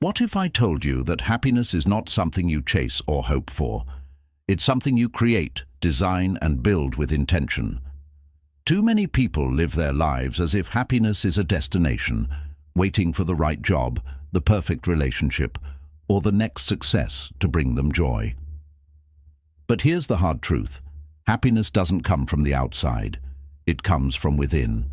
What if I told you that happiness is not something you chase or hope for? It's something you create, design, and build with intention. Too many people live their lives as if happiness is a destination, waiting for the right job, the perfect relationship, or the next success to bring them joy. But here's the hard truth. Happiness doesn't come from the outside. It comes from within.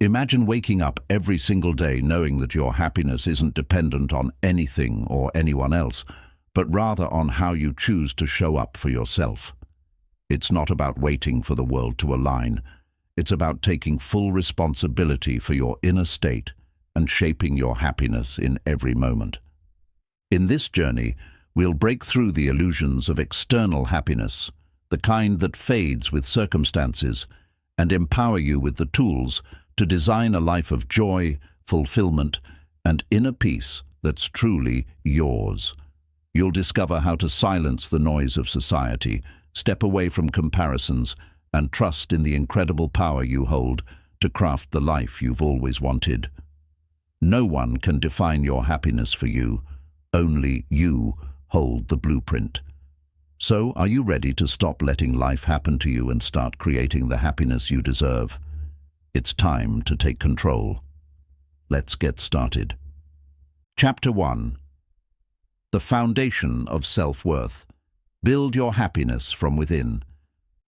Imagine waking up every single day knowing that your happiness isn't dependent on anything or anyone else, but rather on how you choose to show up for yourself. It's not about waiting for the world to align. It's about taking full responsibility for your inner state and shaping your happiness in every moment. In this journey, we'll break through the illusions of external happiness, the kind that fades with circumstances, and empower you with the tools to design a life of joy, fulfillment, and inner peace that's truly yours. You'll discover how to silence the noise of society, step away from comparisons, and trust in the incredible power you hold to craft the life you've always wanted. No one can define your happiness for you. Only you hold the blueprint. So, are you ready to stop letting life happen to you and start creating the happiness you deserve? It's time to take control. Let's get started. Chapter 1. The Foundation of Self-Worth. Build your happiness from within.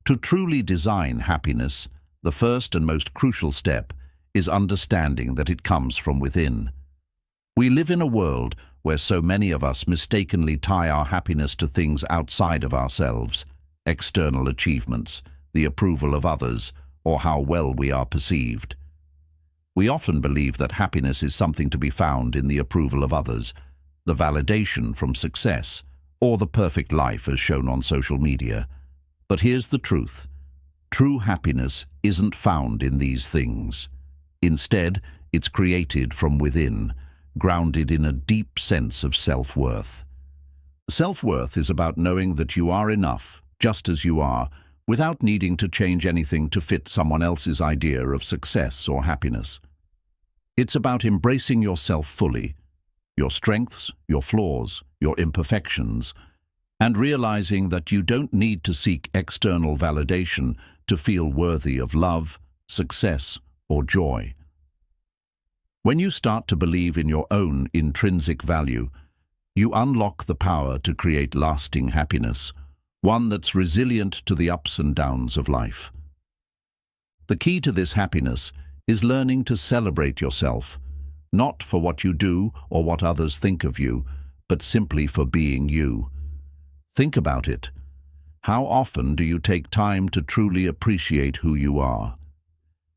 To truly design happiness, the first and most crucial step is understanding that it comes from within. We live in a world where so many of us mistakenly tie our happiness to things outside of ourselves, external achievements, the approval of others, or how well we are perceived. We often believe that happiness is something to be found in the approval of others, the validation from success, or the perfect life as shown on social media. But here's the truth. True happiness isn't found in these things. Instead, it's created from within, grounded in a deep sense of self-worth. Self-worth is about knowing that you are enough, just as you are, without needing to change anything to fit someone else's idea of success or happiness. It's about embracing yourself fully, your strengths, your flaws, your imperfections, and realizing that you don't need to seek external validation to feel worthy of love, success, or joy. When you start to believe in your own intrinsic value, you unlock the power to create lasting happiness, one that's resilient to the ups and downs of life. The key to this happiness is learning to celebrate yourself, not for what you do or what others think of you, but simply for being you. Think about it. How often do you take time to truly appreciate who you are?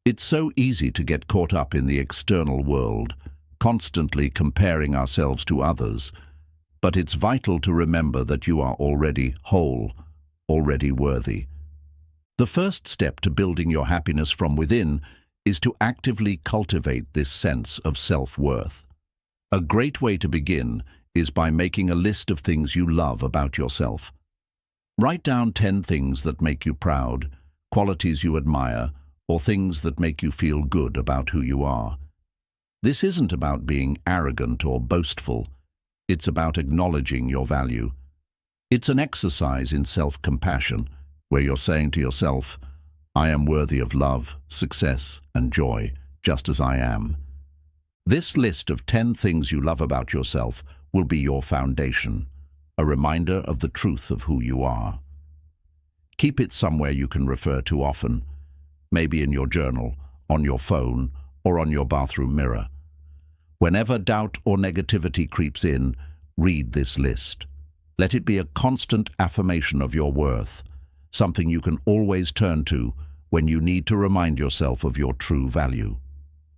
It's so easy to get caught up in the external world, constantly comparing ourselves to others, but it's vital to remember that you are already whole, already worthy. The first step to building your happiness from within is to actively cultivate this sense of self-worth. A great way to begin is by making a list of things you love about yourself. Write down 10 things that make you proud, qualities you admire, or things that make you feel good about who you are. This isn't about being arrogant or boastful. It's about acknowledging your value. It's an exercise in self-compassion, where you're saying to yourself, I am worthy of love, success, and joy, just as I am. This list of 10 things you love about yourself will be your foundation, a reminder of the truth of who you are. Keep it somewhere you can refer to often, maybe in your journal, on your phone, or on your bathroom mirror. Whenever doubt or negativity creeps in, read this list. Let it be a constant affirmation of your worth, something you can always turn to when you need to remind yourself of your true value.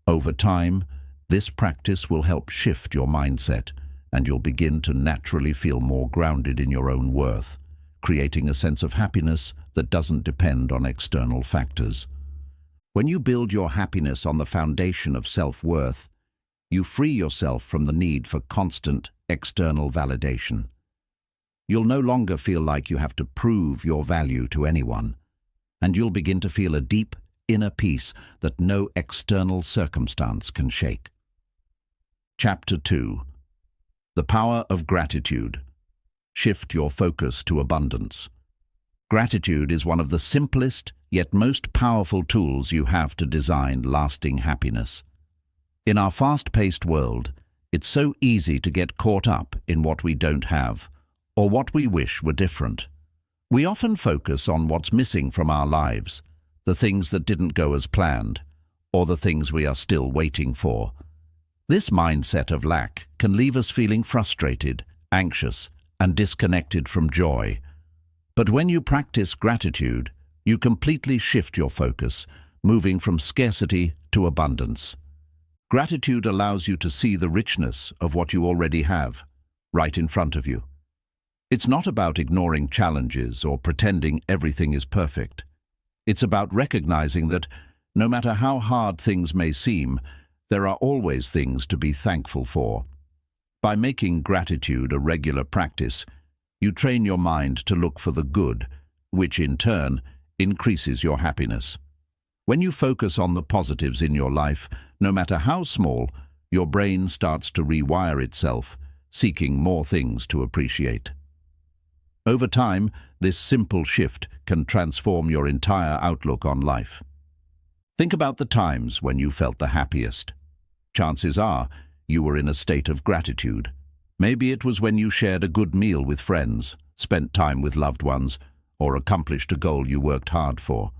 Over time, this practice will help shift your mindset, and you'll begin to naturally feel more grounded in your own worth, creating a sense of happiness that doesn't depend on external factors. When you build your happiness on the foundation of self-worth, you free yourself from the need for constant external validation. You'll no longer feel like you have to prove your value to anyone, and you'll begin to feel a deep inner peace that no external circumstance can shake. Chapter 2. The power of gratitude. Shift your focus to abundance. Gratitude is one of the simplest yet most powerful tools you have to design lasting happiness. In our fast-paced world, it's so easy to get caught up in what we don't have, or what we wish were different. We often focus on what's missing from our lives, the things that didn't go as planned, or the things we are still waiting for. This mindset of lack can leave us feeling frustrated, anxious, and disconnected from joy. But when you practice gratitude, you completely shift your focus, moving from scarcity to abundance. Gratitude allows you to see the richness of what you already have, right in front of you. It's not about ignoring challenges or pretending everything is perfect. It's about recognizing that, no matter how hard things may seem, there are always things to be thankful for. By making gratitude a regular practice, you train your mind to look for the good, which in turn increases your happiness. When you focus on the positives in your life, no matter how small, your brain starts to rewire itself, seeking more things to appreciate. Over time, this simple shift can transform your entire outlook on life. Think about the times when you felt the happiest. Chances are you were in a state of gratitude. Maybe it was when you shared a good meal with friends, spent time with loved ones, or accomplished a goal you worked hard for.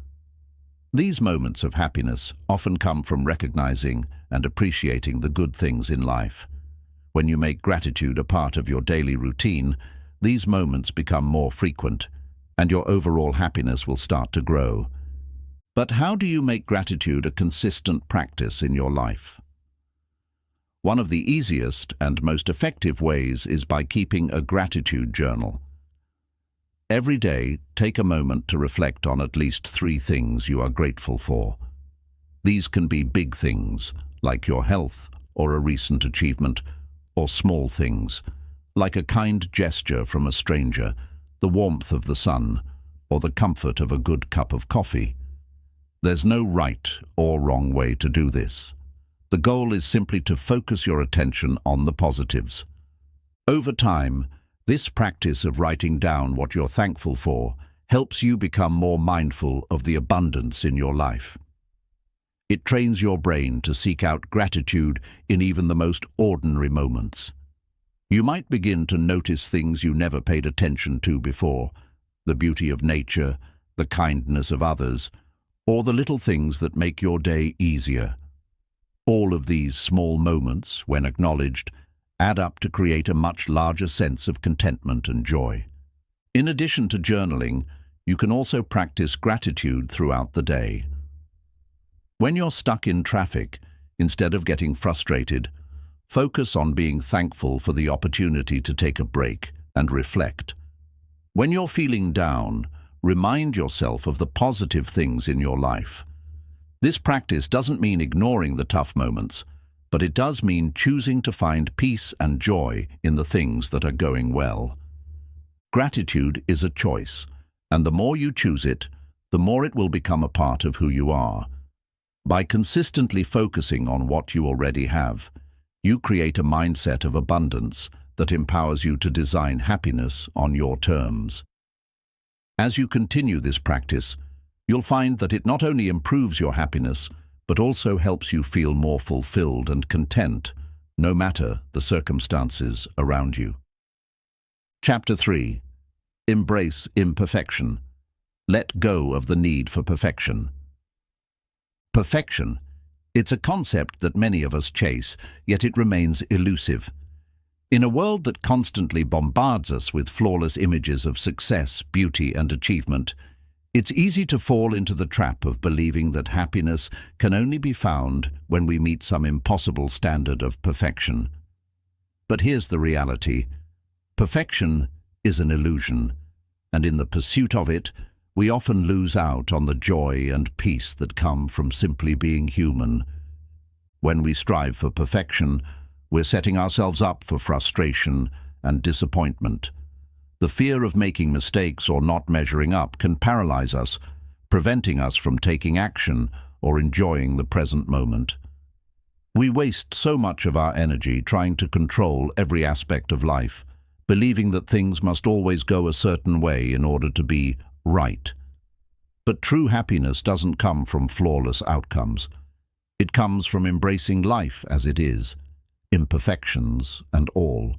These moments of happiness often come from recognizing and appreciating the good things in life. When you make gratitude a part of your daily routine, these moments become more frequent, and your overall happiness will start to grow. But how do you make gratitude a consistent practice in your life? One of the easiest and most effective ways is by keeping a gratitude journal. Every day, take a moment to reflect on at least 3 things you are grateful for. These can be big things, like your health or a recent achievement, or small things, like a kind gesture from a stranger, the warmth of the sun, or the comfort of a good cup of coffee. There's no right or wrong way to do this. The goal is simply to focus your attention on the positives. Over time, this practice of writing down what you're thankful for helps you become more mindful of the abundance in your life. It trains your brain to seek out gratitude in even the most ordinary moments. You might begin to notice things you never paid attention to before, the beauty of nature, the kindness of others, or the little things that make your day easier. All of these small moments, when acknowledged, add up to create a much larger sense of contentment and joy. In addition to journaling, you can also practice gratitude throughout the day. When you're stuck in traffic, instead of getting frustrated, focus on being thankful for the opportunity to take a break and reflect. When you're feeling down, remind yourself of the positive things in your life. This practice doesn't mean ignoring the tough moments, but it does mean choosing to find peace and joy in the things that are going well. Gratitude is a choice, and the more you choose it, the more it will become a part of who you are. By consistently focusing on what you already have, you create a mindset of abundance that empowers you to design happiness on your terms. As you continue this practice, you'll find that it not only improves your happiness, but also helps you feel more fulfilled and content, no matter the circumstances around you. Chapter 3. Embrace imperfection. Let go of the need for perfection. Perfection. It's a concept that many of us chase, yet it remains elusive. In a world that constantly bombards us with flawless images of success, beauty, and achievement, it's easy to fall into the trap of believing that happiness can only be found when we meet some impossible standard of perfection. But here's the reality. Perfection is an illusion, and in the pursuit of it, we often lose out on the joy and peace that come from simply being human. When we strive for perfection, we're setting ourselves up for frustration and disappointment. The fear of making mistakes or not measuring up can paralyze us, preventing us from taking action or enjoying the present moment. We waste so much of our energy trying to control every aspect of life, believing that things must always go a certain way in order to be right. But true happiness doesn't come from flawless outcomes. It comes from embracing life as it is, imperfections and all.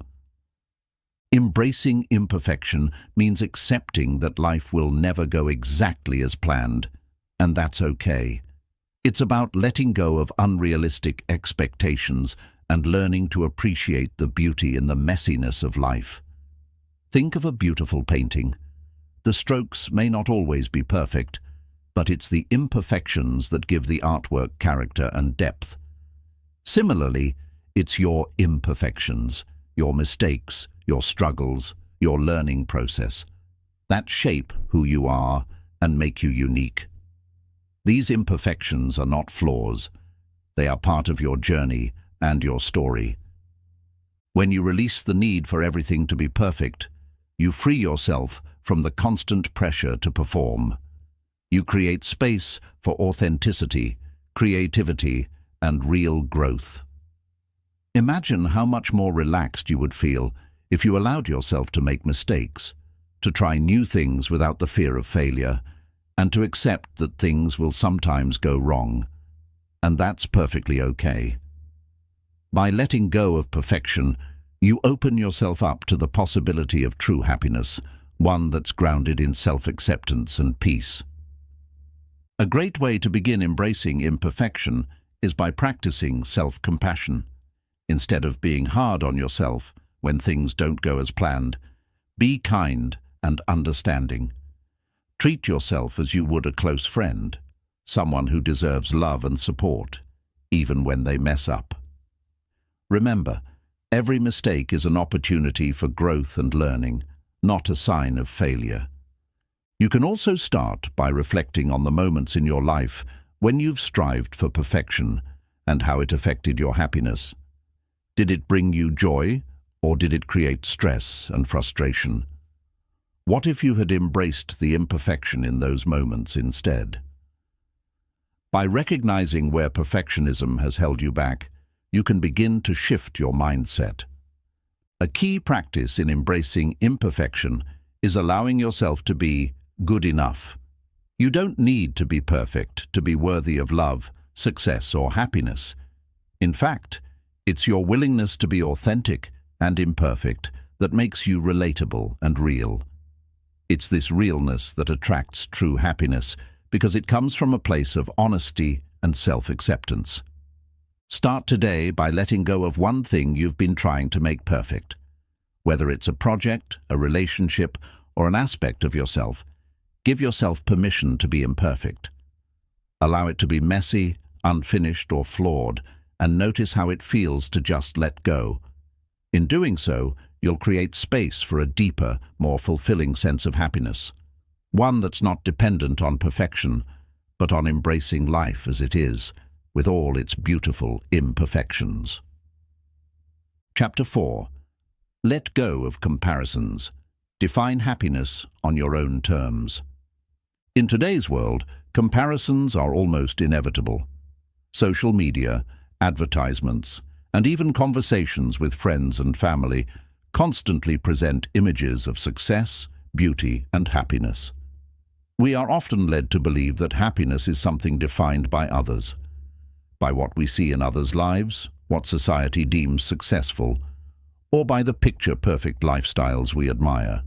Embracing imperfection means accepting that life will never go exactly as planned, and that's okay. It's about letting go of unrealistic expectations and learning to appreciate the beauty in the messiness of life. Think of a beautiful painting. The strokes may not always be perfect, but it's the imperfections that give the artwork character and depth. Similarly, it's your imperfections, your mistakes, your struggles, your learning process, that shape who you are and make you unique. These imperfections are not flaws. They are part of your journey and your story. When you release the need for everything to be perfect, you free yourself from the constant pressure to perform. You create space for authenticity, creativity, and real growth. Imagine how much more relaxed you would feel if you allowed yourself to make mistakes, to try new things without the fear of failure, and to accept that things will sometimes go wrong. And that's perfectly okay. By letting go of perfection, you open yourself up to the possibility of true happiness, one that's grounded in self-acceptance and peace. A great way to begin embracing imperfection is by practicing self-compassion. Instead of being hard on yourself when things don't go as planned, be kind and understanding. Treat yourself as you would a close friend, someone who deserves love and support, even when they mess up. Remember, every mistake is an opportunity for growth and learning, not a sign of failure. You can also start by reflecting on the moments in your life when you've strived for perfection and how it affected your happiness. Did it bring you joy, or did it create stress and frustration? What if you had embraced the imperfection in those moments instead? By recognizing where perfectionism has held you back, you can begin to shift your mindset. A key practice in embracing imperfection is allowing yourself to be good enough. You don't need to be perfect to be worthy of love, success, or happiness. In fact, it's your willingness to be authentic and imperfect that makes you relatable and real. It's this realness that attracts true happiness because it comes from a place of honesty and self-acceptance. Start today by letting go of one thing you've been trying to make perfect. Whether it's a project, a relationship, or an aspect of yourself, give yourself permission to be imperfect. Allow it to be messy, unfinished, or flawed, and notice how it feels to just let go. In doing so, you'll create space for a deeper, more fulfilling sense of happiness. One that's not dependent on perfection, but on embracing life as it is, with all its beautiful imperfections. Chapter 4. Let go of comparisons. Define happiness on your own terms. In today's world, comparisons are almost inevitable. Social media, advertisements, and even conversations with friends and family constantly present images of success, beauty, and happiness. We are often led to believe that happiness is something defined by others, by what we see in others' lives, what society deems successful, or by the picture-perfect lifestyles we admire.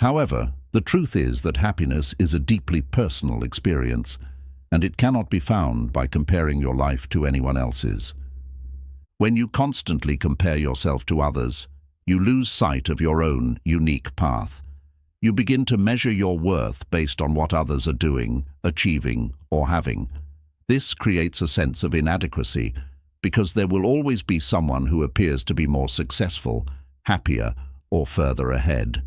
However, the truth is that happiness is a deeply personal experience, and it cannot be found by comparing your life to anyone else's. When you constantly compare yourself to others, you lose sight of your own unique path. You begin to measure your worth based on what others are doing, achieving, or having. This creates a sense of inadequacy because there will always be someone who appears to be more successful, happier, or further ahead.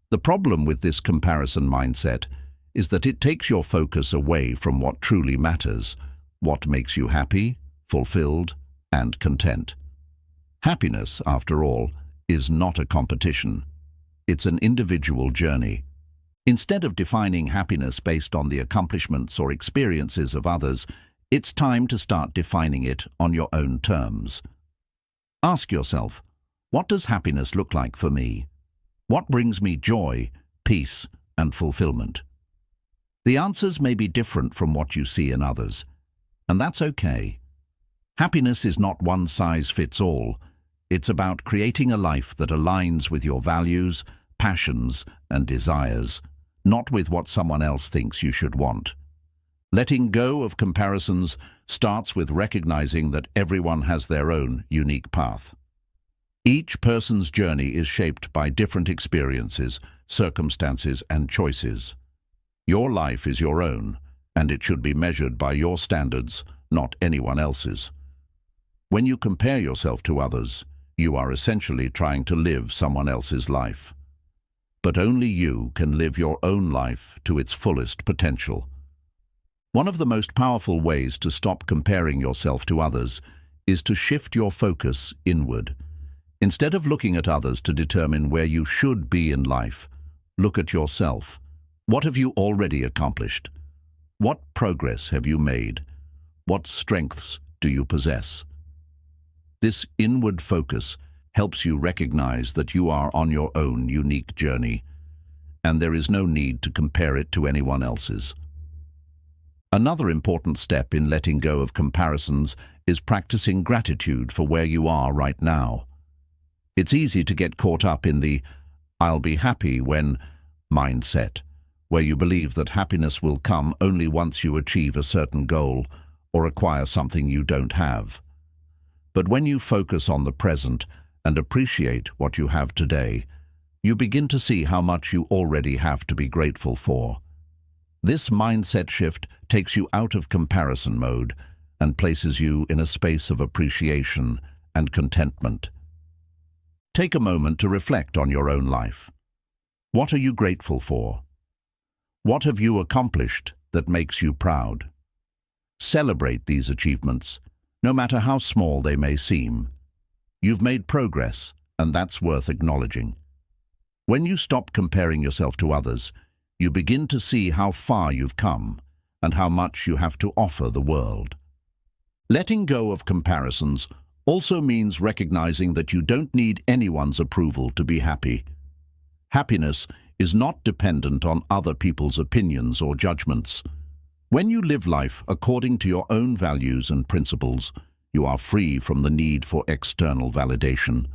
The problem with this comparison mindset is that it takes your focus away from what truly matters, what makes you happy, fulfilled, and content. Happiness, after all, is not a competition. It's an individual journey. Instead of defining happiness based on the accomplishments or experiences of others, It's time to start defining it on your own terms. Ask yourself, what does happiness look like for me? What brings me joy, peace, and fulfillment? The answers may be different from what you see in others, and that's okay. Happiness is not one size fits all. It's about creating a life that aligns with your values, passions, and desires, not with what someone else thinks you should want. Letting go of comparisons starts with recognizing that everyone has their own unique path. Each person's journey is shaped by different experiences, circumstances, and choices. Your life is your own, and it should be measured by your standards, not anyone else's. When you compare yourself to others, you are essentially trying to live someone else's life. But only you can live your own life to its fullest potential. One of the most powerful ways to stop comparing yourself to others is to shift your focus inward. Instead of looking at others to determine where you should be in life, look at yourself. What have you already accomplished? What progress have you made? What strengths do you possess? This inward focus helps you recognize that you are on your own unique journey, and there is no need to compare it to anyone else's. Another important step in letting go of comparisons is practicing gratitude for where you are right now. It's easy to get caught up in the "I'll be happy when" mindset, where you believe that happiness will come only once you achieve a certain goal or acquire something you don't have. But when you focus on the present and appreciate what you have today, you begin to see how much you already have to be grateful for. This mindset shift takes you out of comparison mode and places you in a space of appreciation and contentment. Take a moment to reflect on your own life. What are you grateful for? What have you accomplished that makes you proud? Celebrate these achievements, no matter how small they may seem. You've made progress, and that's worth acknowledging. When you stop comparing yourself to others, you begin to see how far you've come and how much you have to offer the world. Letting go of comparisons also means recognizing that you don't need anyone's approval to be happy. Happiness is not dependent on other people's opinions or judgments. When you live life according to your own values and principles, you are free from the need for external validation.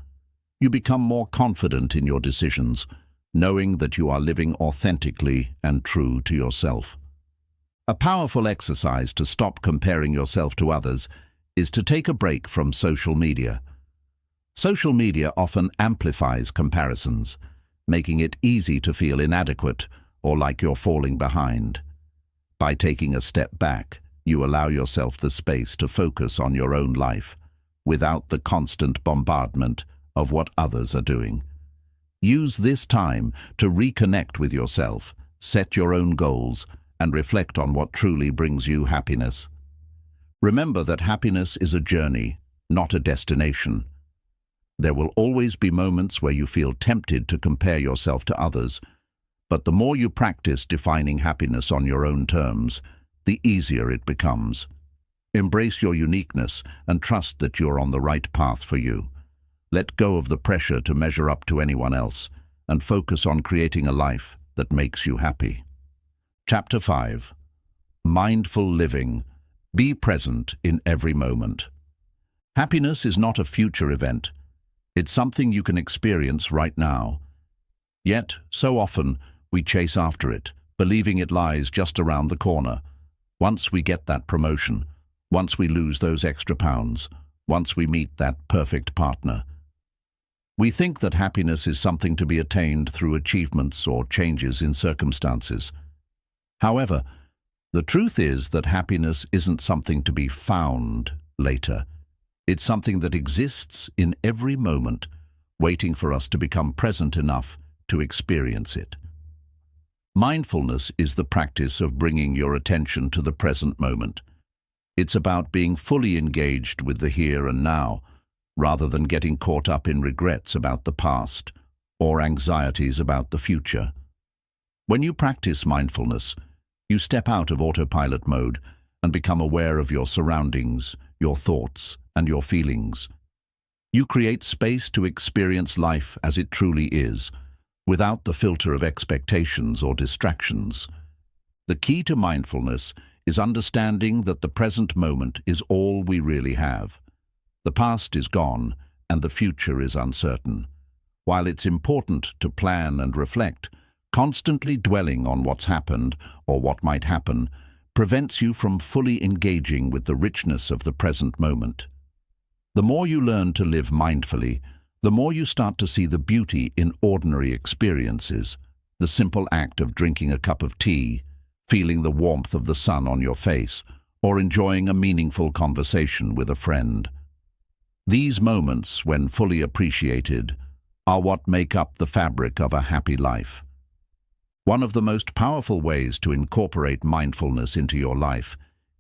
You become more confident in your decisions, knowing that you are living authentically and true to yourself. A powerful exercise to stop comparing yourself to others is to take a break from social media. Social media often amplifies comparisons, making it easy to feel inadequate or like you're falling behind. By taking a step back, you allow yourself the space to focus on your own life without the constant bombardment of what others are doing. Use this time to reconnect with yourself, set your own goals, and reflect on what truly brings you happiness. Remember that happiness is a journey, not a destination. There will always be moments where you feel tempted to compare yourself to others, but the more you practice defining happiness on your own terms, the easier it becomes. Embrace your uniqueness and trust that you're on the right path for you. Let go of the pressure to measure up to anyone else and focus on creating a life that makes you happy. Chapter 5. Mindful Living. Be present in every moment. Happiness is not a future event. It's something you can experience right now. Yet, so often, we chase after it, believing it lies just around the corner. Once we get that promotion, once we lose those extra pounds, once we meet that perfect partner. We think that happiness is something to be attained through achievements or changes in circumstances. However, the truth is that happiness isn't something to be found later. It's something that exists in every moment, waiting for us to become present enough to experience it. Mindfulness is the practice of bringing your attention to the present moment. It's about being fully engaged with the here and now, rather than getting caught up in regrets about the past or anxieties about the future. When you practice mindfulness, you step out of autopilot mode and become aware of your surroundings, your thoughts, and your feelings. You create space to experience life as it truly is, without the filter of expectations or distractions. The key to mindfulness is understanding that the present moment is all we really have. The past is gone, and the future is uncertain. While it's important to plan and reflect, constantly dwelling on what's happened or what might happen prevents you from fully engaging with the richness of the present moment. The more you learn to live mindfully, the more you start to see the beauty in ordinary experiences, the simple act of drinking a cup of tea, feeling the warmth of the sun on your face, or enjoying a meaningful conversation with a friend. These moments, when fully appreciated, are what make up the fabric of a happy life. One of the most powerful ways to incorporate mindfulness into your life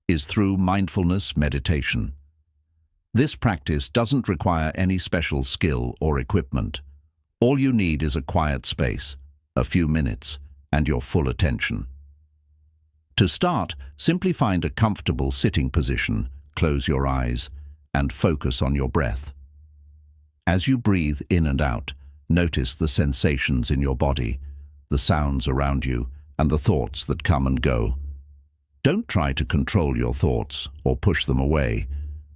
is through mindfulness meditation. This practice doesn't require any special skill or equipment. All you need is a quiet space, a few minutes, and your full attention. To start, simply find a comfortable sitting position, close your eyes, and focus on your breath. As you breathe in and out, notice the sensations in your body, the sounds around you, and the thoughts that come and go. Don't try to control your thoughts or push them away.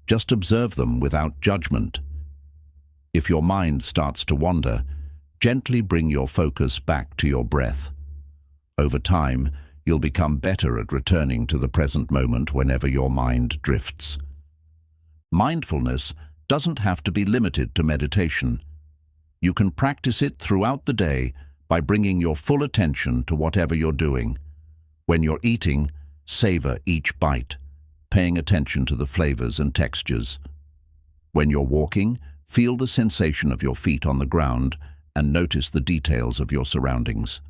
Just observe them without judgment. If your mind starts to wander, gently bring your focus back to your breath. Over time, you'll become better at returning to the present moment whenever your mind drifts. Mindfulness doesn't have to be limited to meditation. You can practice it throughout the day by bringing your full attention to whatever you're doing. When you're eating, savor each bite, paying attention to the flavors and textures. When you're walking, feel the sensation of your feet on the ground and notice the details of your surroundings.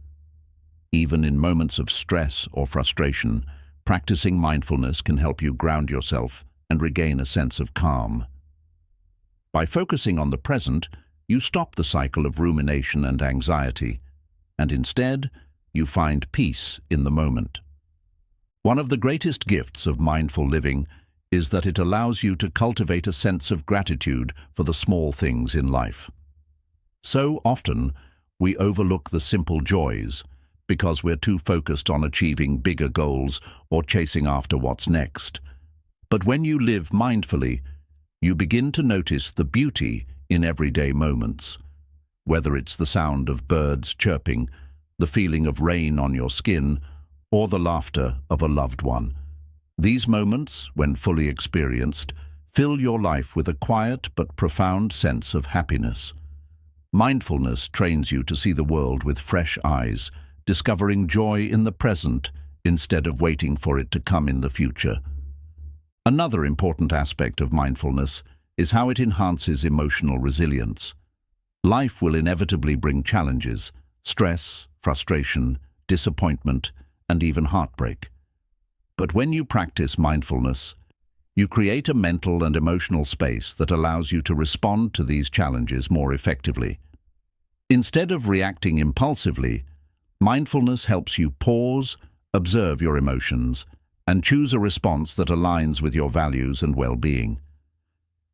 Even in moments of stress or frustration, practicing mindfulness can help you ground yourself and regain a sense of calm. By focusing on the present, you stop the cycle of rumination and anxiety, and instead, you find peace in the moment. One of the greatest gifts of mindful living is that it allows you to cultivate a sense of gratitude for the small things in life. So often, we overlook the simple joys because we're too focused on achieving bigger goals or chasing after what's next. But when you live mindfully, you begin to notice the beauty in everyday moments. Whether it's the sound of birds chirping, the feeling of rain on your skin, or the laughter of a loved one. These moments, when fully experienced, fill your life with a quiet but profound sense of happiness. Mindfulness trains you to see the world with fresh eyes, discovering joy in the present instead of waiting for it to come in the future. Another important aspect of mindfulness is how it enhances emotional resilience. Life will inevitably bring challenges, stress, frustration, disappointment, and even heartbreak. But when you practice mindfulness, you create a mental and emotional space that allows you to respond to these challenges more effectively. Instead of reacting impulsively, mindfulness helps you pause, observe your emotions, and choose a response that aligns with your values and well-being.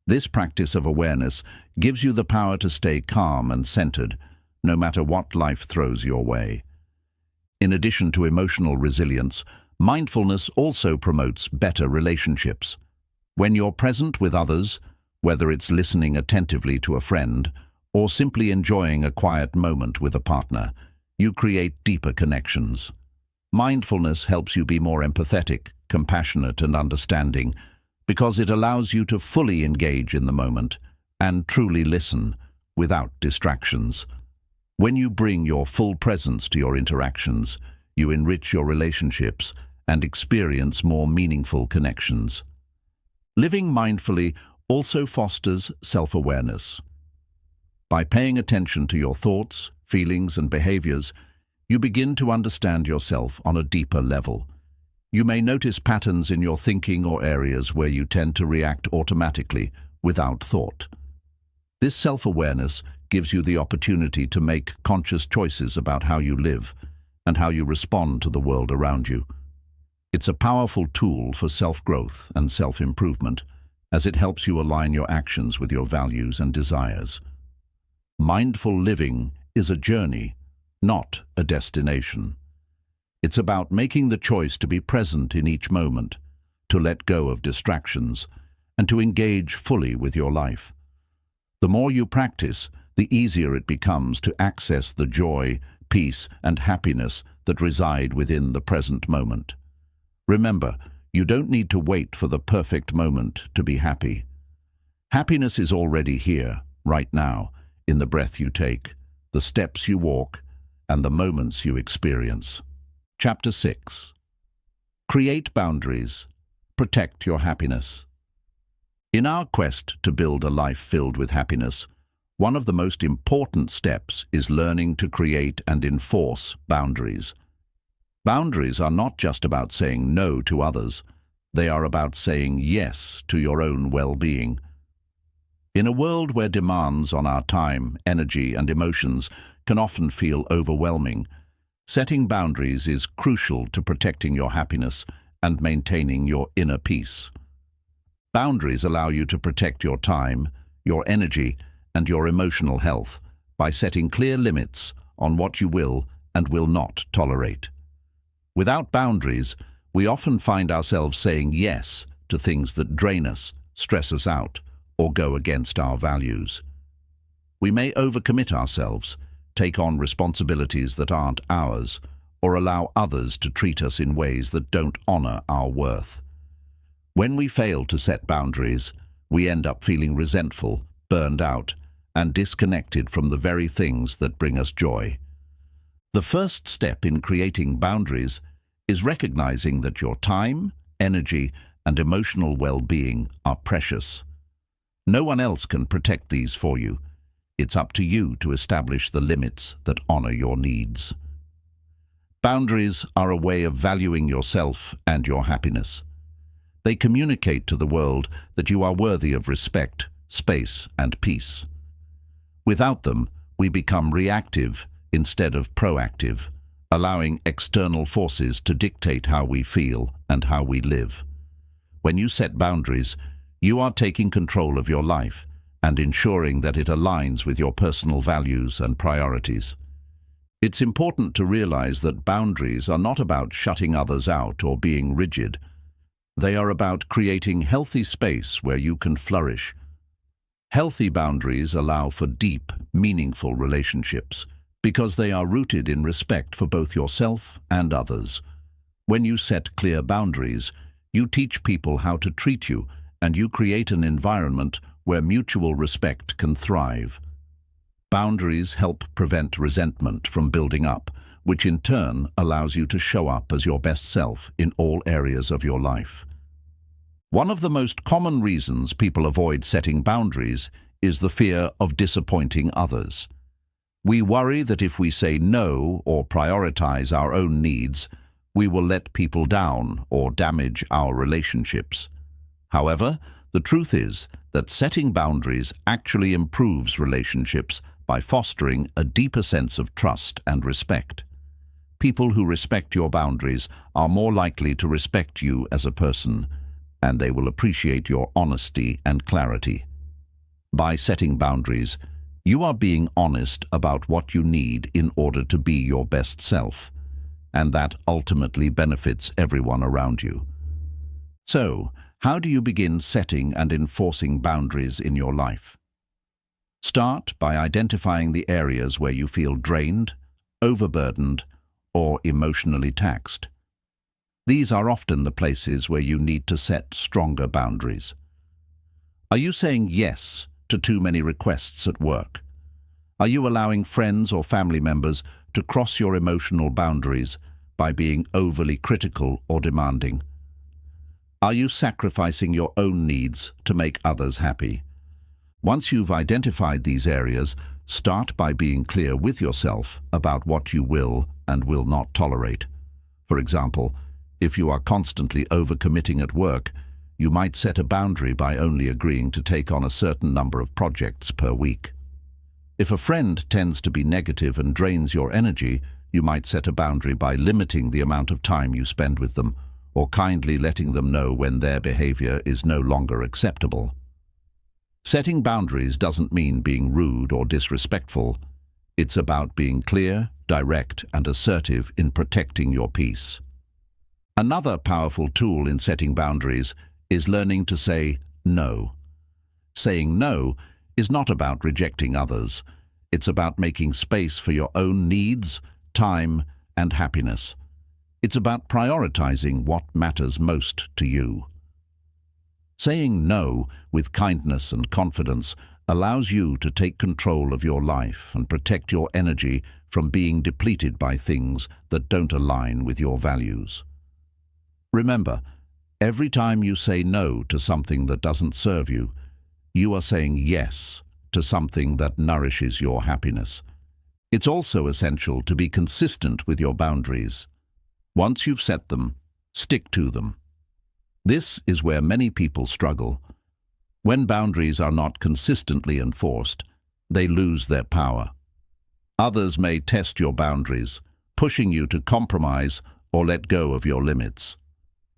This practice of awareness gives you the power to stay calm and centered, no matter what life throws your way. In addition to emotional resilience, mindfulness also promotes better relationships. When you're present with others, whether it's listening attentively to a friend or simply enjoying a quiet moment with a partner, you create deeper connections. Mindfulness helps you be more empathetic, compassionate, and understanding because it allows you to fully engage in the moment and truly listen without distractions. When you bring your full presence to your interactions, you enrich your relationships and experience more meaningful connections. Living mindfully also fosters self-awareness. By paying attention to your thoughts, feelings, and behaviors, you begin to understand yourself on a deeper level. You may notice patterns in your thinking or areas where you tend to react automatically without thought. This self-awareness gives you the opportunity to make conscious choices about how you live and how you respond to the world around you. It's a powerful tool for self-growth and self-improvement, as it helps you align your actions with your values and desires. Mindful living is a journey, not a destination. It's about making the choice to be present in each moment, to let go of distractions, and to engage fully with your life. The more you practice, the easier it becomes to access the joy, peace, and happiness that reside within the present moment. Remember, you don't need to wait for the perfect moment to be happy. Happiness is already here, right now, in the breath you take, the steps you walk, and the moments you experience. Chapter 6. Create boundaries. Protect your happiness. In our quest to build a life filled with happiness, one of the most important steps is learning to create and enforce boundaries. Boundaries are not just about saying no to others. They are about saying yes to your own well-being. In a world where demands on our time, energy, and emotions can often feel overwhelming, setting boundaries is crucial to protecting your happiness and maintaining your inner peace. Boundaries allow you to protect your time, your energy, and your emotional health by setting clear limits on what you will and will not tolerate. Without boundaries, we often find ourselves saying yes to things that drain us, stress us out, or go against our values. We may overcommit ourselves, take on responsibilities that aren't ours, or allow others to treat us in ways that don't honor our worth. When we fail to set boundaries, we end up feeling resentful, burned out, and disconnected from the very things that bring us joy. The first step in creating boundaries is recognizing that your time, energy, and emotional well-being are precious. No one else can protect these for you. It's up to you to establish the limits that honor your needs. Boundaries are a way of valuing yourself and your happiness. They communicate to the world that you are worthy of respect, space, and peace. Without them, we become reactive instead of proactive, allowing external forces to dictate how we feel and how we live. When you set boundaries, you are taking control of your life and ensuring that it aligns with your personal values and priorities. It's important to realize that boundaries are not about shutting others out or being rigid. They are about creating healthy space where you can flourish. Healthy boundaries allow for deep, meaningful relationships because they are rooted in respect for both yourself and others. When you set clear boundaries, you teach people how to treat you, and you create an environment where mutual respect can thrive. Boundaries help prevent resentment from building up, which in turn allows you to show up as your best self in all areas of your life. One of the most common reasons people avoid setting boundaries is the fear of disappointing others. We worry that if we say no or prioritize our own needs, we will let people down or damage our relationships. However, the truth is that setting boundaries actually improves relationships by fostering a deeper sense of trust and respect. People who respect your boundaries are more likely to respect you as a person, and they will appreciate your honesty and clarity. By setting boundaries, you are being honest about what you need in order to be your best self, and that ultimately benefits everyone around you. So, how do you begin setting and enforcing boundaries in your life? Start by identifying the areas where you feel drained, overburdened, or emotionally taxed. These are often the places where you need to set stronger boundaries. Are you saying yes to too many requests at work? Are you allowing friends or family members to cross your emotional boundaries by being overly critical or demanding? Are you sacrificing your own needs to make others happy? Once you've identified these areas, start by being clear with yourself about what you will and will not tolerate. For example, if you are constantly overcommitting at work, you might set a boundary by only agreeing to take on a certain number of projects per week. If a friend tends to be negative and drains your energy, you might set a boundary by limiting the amount of time you spend with them, or kindly letting them know when their behavior is no longer acceptable. Setting boundaries doesn't mean being rude or disrespectful. It's about being clear, direct, and assertive in protecting your peace. Another powerful tool in setting boundaries is learning to say no. Saying no is not about rejecting others. It's about making space for your own needs, time, and happiness. It's about prioritizing what matters most to you. Saying no with kindness and confidence allows you to take control of your life and protect your energy from being depleted by things that don't align with your values. Remember, every time you say no to something that doesn't serve you, you are saying yes to something that nourishes your happiness. It's also essential to be consistent with your boundaries. Once you've set them, stick to them. This is where many people struggle. When boundaries are not consistently enforced, they lose their power. Others may test your boundaries, pushing you to compromise or let go of your limits.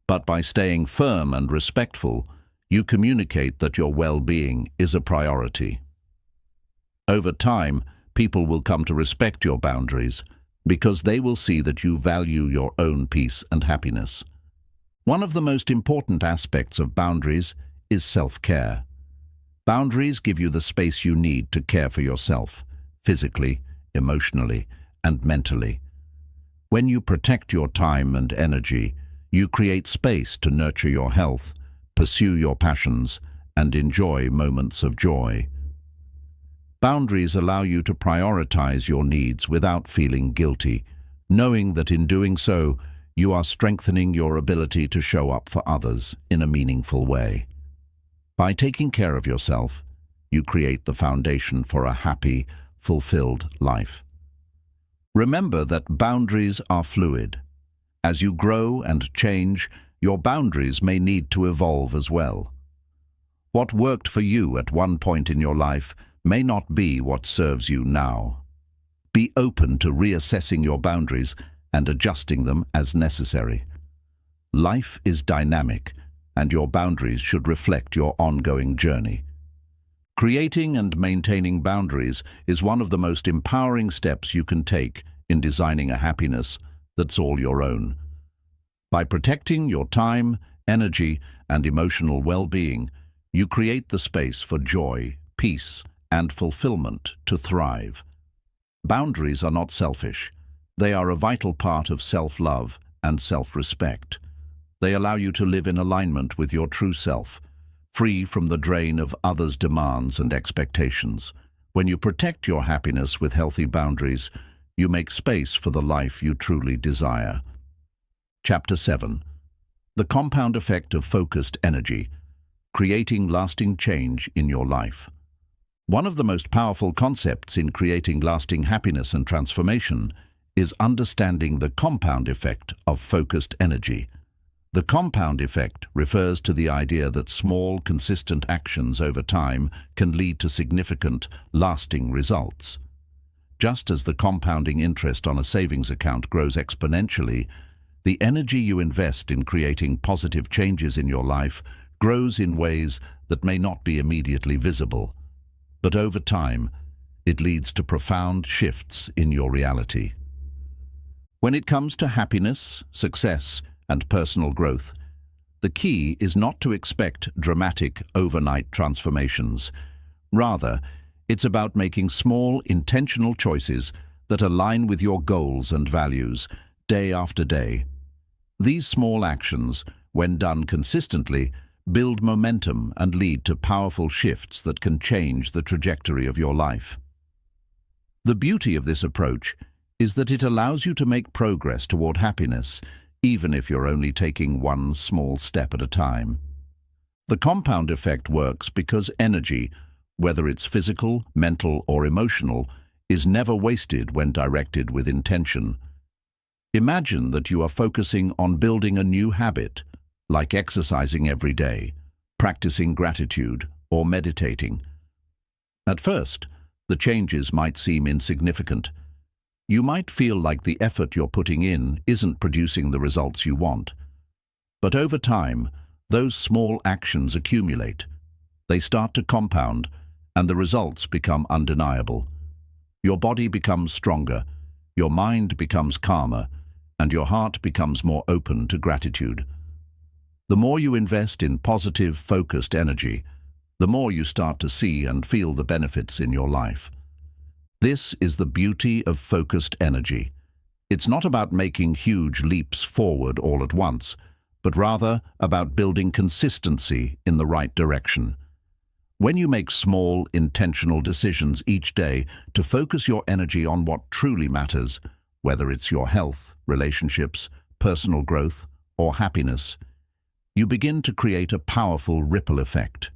But by staying firm and respectful, you communicate that your well-being is a priority. Over time, people will come to respect your boundaries because they will see that you value your own peace and happiness. One of the most important aspects of boundaries is self-care. Boundaries give you the space you need to care for yourself, physically, emotionally, and mentally. When you protect your time and energy, you create space to nurture your health, pursue your passions, and enjoy moments of joy. Boundaries allow you to prioritize your needs without feeling guilty, knowing that in doing so, you are strengthening your ability to show up for others in a meaningful way. By taking care of yourself, you create the foundation for a happy, fulfilled life. Remember that boundaries are fluid. As you grow and change, your boundaries may need to evolve as well. What worked for you at one point in your life may not be what serves you now. Be open to reassessing your boundaries and adjusting them as necessary. Life is dynamic, and your boundaries should reflect your ongoing journey. Creating and maintaining boundaries is one of the most empowering steps you can take in designing a happiness that's all your own. By protecting your time, energy, and emotional well-being, you create the space for joy, peace, and fulfillment to thrive. Boundaries are not selfish. They are a vital part of self-love and self-respect. They allow you to live in alignment with your true self, free from the drain of others' demands and expectations. When you protect your happiness with healthy boundaries, you make space for the life you truly desire. Chapter 7. The compound effect of focused energy, creating lasting change in your life. One of the most powerful concepts in creating lasting happiness and transformation is understanding the compound effect of focused energy. The compound effect refers to the idea that small, consistent actions over time can lead to significant, lasting results. Just as the compounding interest on a savings account grows exponentially, the energy you invest in creating positive changes in your life grows in ways that may not be immediately visible. But over time, it leads to profound shifts in your reality. When it comes to happiness, success, and personal growth, the key is not to expect dramatic overnight transformations. Rather, it's about making small, intentional choices that align with your goals and values day after day. These small actions, when done consistently, build momentum and lead to powerful shifts that can change the trajectory of your life. The beauty of this approach is that it allows you to make progress toward happiness, even if you're only taking one small step at a time. The compound effect works because energy, whether it's physical, mental, or emotional, is never wasted when directed with intention. Imagine that you are focusing on building a new habit, like exercising every day, practicing gratitude, or meditating. At first, the changes might seem insignificant. You might feel like the effort you're putting in isn't producing the results you want. But over time, those small actions accumulate. They start to compound, and the results become undeniable. Your body becomes stronger, your mind becomes calmer, and your heart becomes more open to gratitude. The more you invest in positive, focused energy, the more you start to see and feel the benefits in your life. This is the beauty of focused energy. It's not about making huge leaps forward all at once, but rather about building consistency in the right direction. When you make small, intentional decisions each day to focus your energy on what truly matters, whether it's your health, relationships, personal growth, or happiness, you begin to create a powerful ripple effect.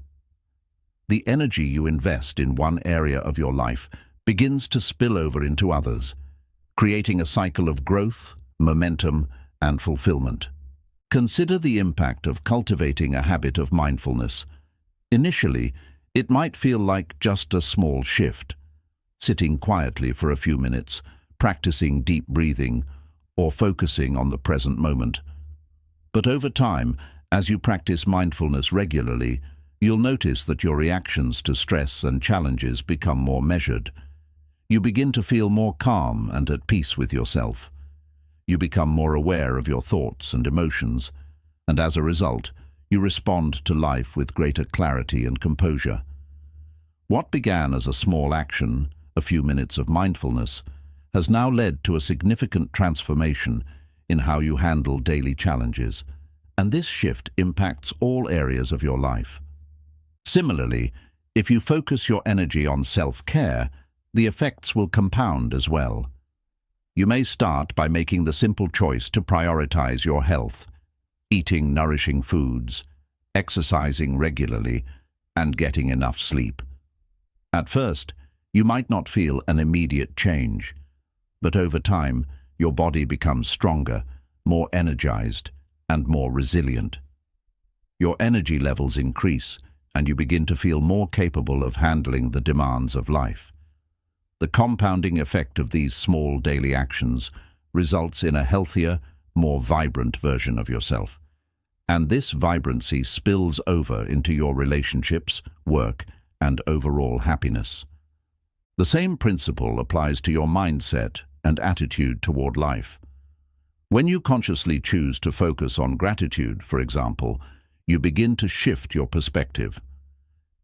The energy you invest in one area of your life begins to spill over into others, creating a cycle of growth, momentum, and fulfillment. Consider the impact of cultivating a habit of mindfulness. Initially, it might feel like just a small shift, sitting quietly for a few minutes, practicing deep breathing, or focusing on the present moment. But over time, as you practice mindfulness regularly, you'll notice that your reactions to stress and challenges become more measured. You begin to feel more calm and at peace with yourself. You become more aware of your thoughts and emotions, and as a result, you respond to life with greater clarity and composure. What began as a small action, a few minutes of mindfulness, has now led to a significant transformation in how you handle daily challenges, and this shift impacts all areas of your life. Similarly, if you focus your energy on self-care, the effects will compound as well. You may start by making the simple choice to prioritize your health, eating nourishing foods, exercising regularly, and getting enough sleep. At first, you might not feel an immediate change, but over time, your body becomes stronger, more energized, and more resilient. Your energy levels increase, and you begin to feel more capable of handling the demands of life. The compounding effect of these small daily actions results in a healthier, more vibrant version of yourself. And this vibrancy spills over into your relationships, work, and overall happiness. The same principle applies to your mindset and attitude toward life. When you consciously choose to focus on gratitude, for example, you begin to shift your perspective.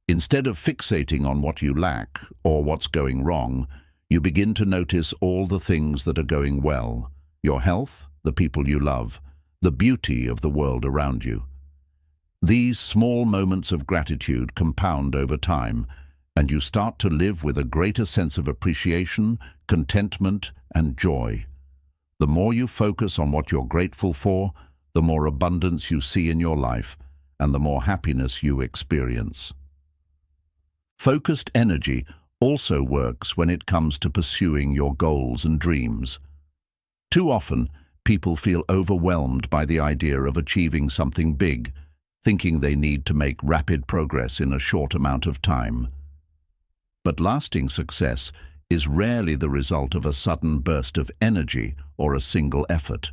Instead of fixating on what you lack or what's going wrong, you begin to notice all the things that are going well: your health, the people you love, the beauty of the world around you. These small moments of gratitude compound over time, and you start to live with a greater sense of appreciation, contentment, and joy. The more you focus on what you're grateful for, the more abundance you see in your life, and the more happiness you experience. Focused energy also works when it comes to pursuing your goals and dreams. Too often, people feel overwhelmed by the idea of achieving something big, thinking they need to make rapid progress in a short amount of time. But lasting success is rarely the result of a sudden burst of energy or a single effort.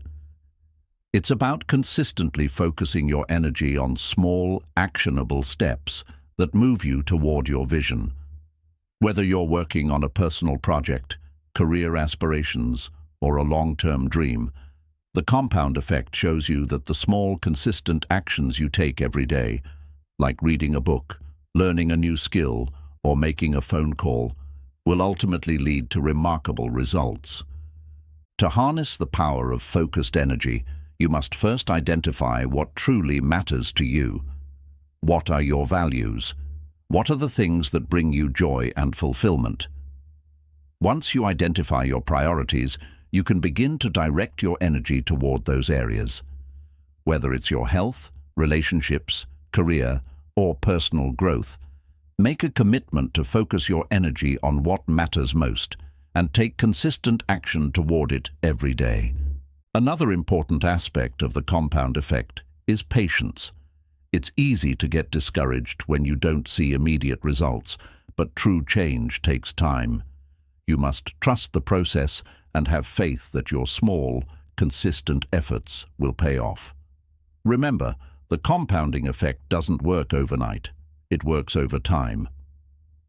It's about consistently focusing your energy on small, actionable steps that move you toward your vision. Whether you're working on a personal project, career aspirations, or a long-term dream, the compound effect shows you that the small, consistent actions you take every day, like reading a book, learning a new skill, or making a phone call, will ultimately lead to remarkable results. To harness the power of focused energy, you must first identify what truly matters to you. What are your values? What are the things that bring you joy and fulfillment? Once you identify your priorities, you can begin to direct your energy toward those areas. Whether it's your health, relationships, career, or personal growth, make a commitment to focus your energy on what matters most and take consistent action toward it every day. Another important aspect of the compound effect is patience. It's easy to get discouraged when you don't see immediate results, but true change takes time. You must trust the process and have faith that your small, consistent efforts will pay off. Remember, the compounding effect doesn't work overnight. It works over time.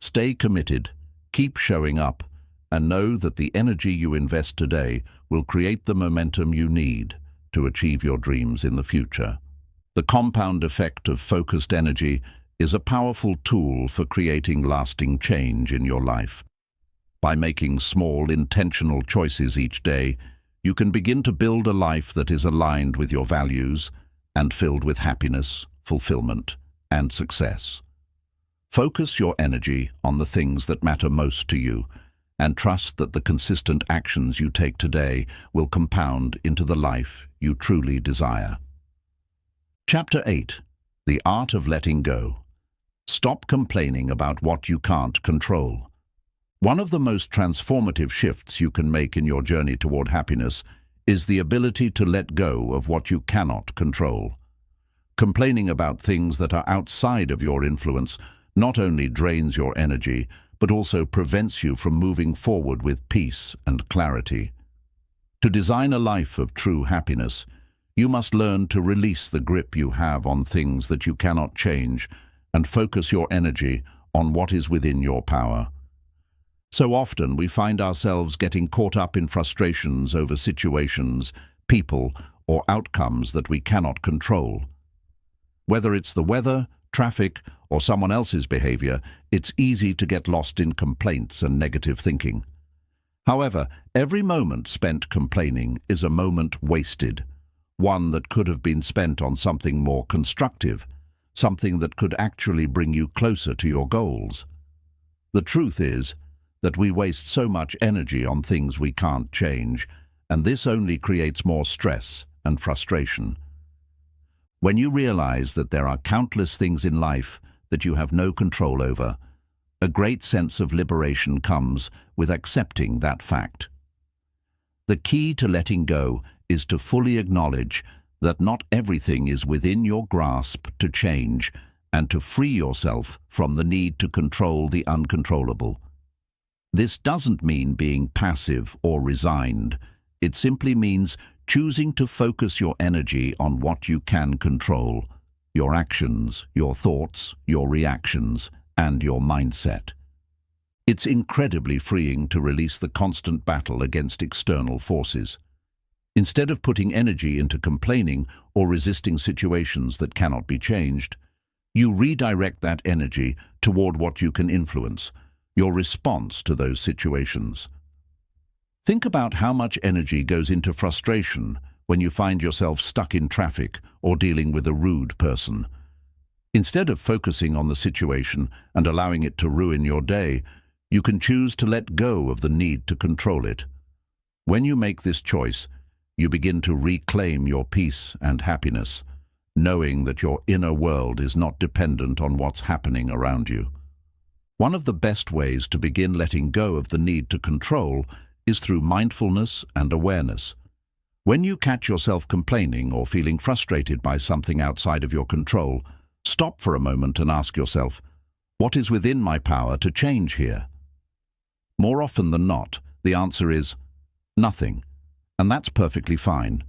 Stay committed, keep showing up, and know that the energy you invest today will create the momentum you need to achieve your dreams in the future. The compound effect of focused energy is a powerful tool for creating lasting change in your life. By making small, intentional choices each day, you can begin to build a life that is aligned with your values and filled with happiness, fulfillment, and success. Focus your energy on the things that matter most to you, and trust that the consistent actions you take today will compound into the life you truly desire. Chapter 8. The Art of Letting Go. Stop complaining about what you can't control. One of the most transformative shifts you can make in your journey toward happiness is the ability to let go of what you cannot control. Complaining about things that are outside of your influence not only drains your energy, but also prevents you from moving forward with peace and clarity. To design a life of true happiness, you must learn to release the grip you have on things that you cannot change and focus your energy on what is within your power. So often we find ourselves getting caught up in frustrations over situations, people, or outcomes that we cannot control. Whether it's the weather, traffic, or someone else's behavior, it's easy to get lost in complaints and negative thinking. However, every moment spent complaining is a moment wasted, one that could have been spent on something more constructive, something that could actually bring you closer to your goals. The truth is that we waste so much energy on things we can't change, and this only creates more stress and frustration. When you realize that there are countless things in life that you have no control over, a great sense of liberation comes with accepting that fact. The key to letting go is to fully acknowledge that not everything is within your grasp to change, and to free yourself from the need to control the uncontrollable. This doesn't mean being passive or resigned. It simply means choosing to focus your energy on what you can control: your actions, your thoughts, your reactions, and your mindset. It's incredibly freeing to release the constant battle against external forces. Instead of putting energy into complaining or resisting situations that cannot be changed, you redirect that energy toward what you can influence, your response to those situations. Think about how much energy goes into frustration when you find yourself stuck in traffic or dealing with a rude person. Instead of focusing on the situation and allowing it to ruin your day, you can choose to let go of the need to control it. When you make this choice, you begin to reclaim your peace and happiness, knowing that your inner world is not dependent on what's happening around you. One of the best ways to begin letting go of the need to control is through mindfulness and awareness. When you catch yourself complaining or feeling frustrated by something outside of your control, stop for a moment and ask yourself, what is within my power to change here? More often than not, the answer is nothing, and that's perfectly fine.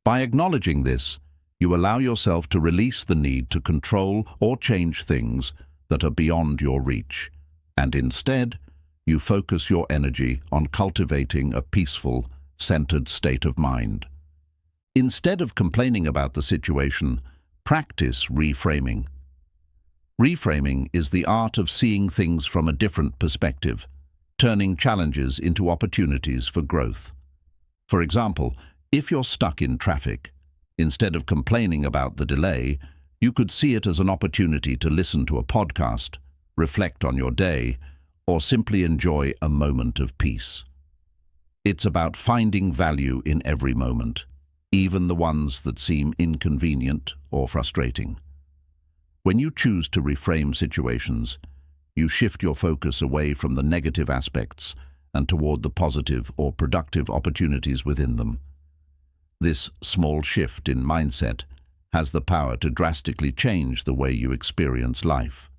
By acknowledging this, you allow yourself to release the need to control or change things that are beyond your reach, and instead, you focus your energy on cultivating a peaceful, centered state of mind. Instead of complaining about the situation, practice reframing. Reframing is the art of seeing things from a different perspective, turning challenges into opportunities for growth. For example, if you're stuck in traffic, instead of complaining about the delay, you could see it as an opportunity to listen to a podcast, reflect on your day, or simply enjoy a moment of peace. It's about finding value in every moment, even the ones that seem inconvenient or frustrating. When you choose to reframe situations, you shift your focus away from the negative aspects and toward the positive or productive opportunities within them. This small shift in mindset has the power to drastically change the way you experience life.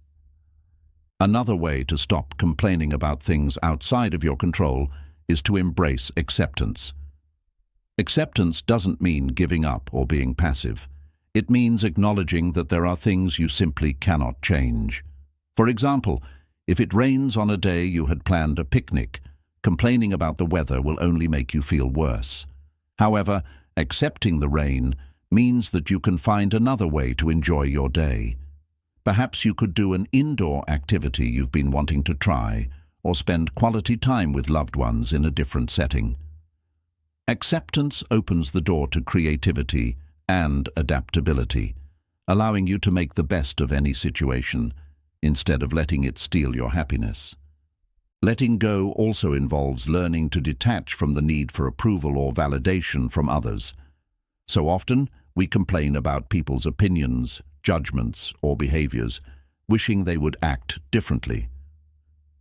Another way to stop complaining about things outside of your control is to embrace acceptance. Acceptance doesn't mean giving up or being passive. It means acknowledging that there are things you simply cannot change. For example, if it rains on a day you had planned a picnic, complaining about the weather will only make you feel worse. However, accepting the rain means that you can find another way to enjoy your day. Perhaps you could do an indoor activity you've been wanting to try, or spend quality time with loved ones in a different setting. Acceptance opens the door to creativity and adaptability, allowing you to make the best of any situation, instead of letting it steal your happiness. Letting go also involves learning to detach from the need for approval or validation from others. So often, we complain about people's opinions, judgments, or behaviors, wishing they would act differently.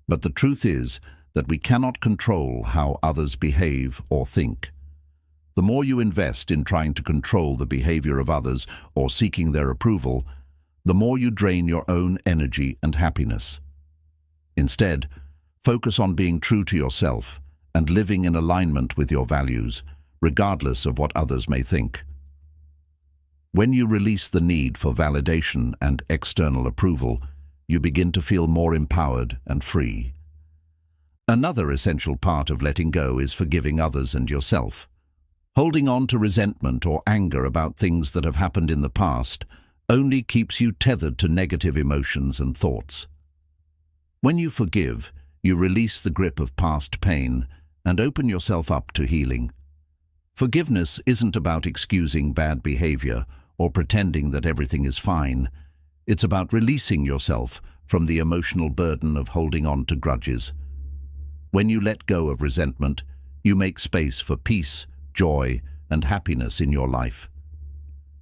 But the truth is that we cannot control how others behave or think. The more you invest in trying to control the behavior of others or seeking their approval, the more you drain your own energy and happiness. Instead, focus on being true to yourself and living in alignment with your values, regardless of what others may think. When you release the need for validation and external approval, you begin to feel more empowered and free. Another essential part of letting go is forgiving others and yourself. Holding on to resentment or anger about things that have happened in the past only keeps you tethered to negative emotions and thoughts. When you forgive, you release the grip of past pain and open yourself up to healing. Forgiveness isn't about excusing bad behavior or pretending that everything is fine. It's about releasing yourself from the emotional burden of holding on to grudges. When you let go of resentment, you make space for peace, joy, and happiness in your life.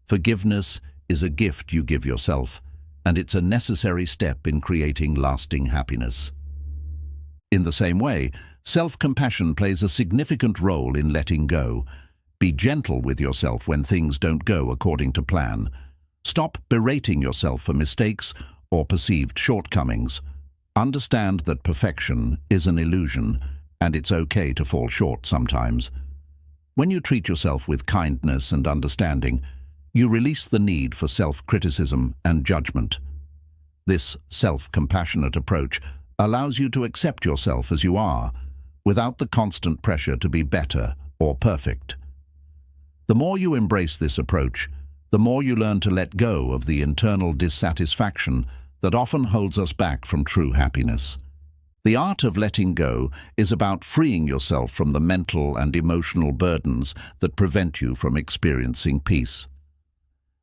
Forgiveness is a gift you give yourself, and it's a necessary step in creating lasting happiness. In the same way, self-compassion plays a significant role in letting go. Be gentle with yourself when things don't go according to plan. Stop berating yourself for mistakes or perceived shortcomings. Understand that perfection is an illusion, and it's okay to fall short sometimes. When you treat yourself with kindness and understanding, you release the need for self-criticism and judgment. This self-compassionate approach allows you to accept yourself as you are, without the constant pressure to be better or perfect. The more you embrace this approach, the more you learn to let go of the internal dissatisfaction that often holds us back from true happiness. The art of letting go is about freeing yourself from the mental and emotional burdens that prevent you from experiencing peace.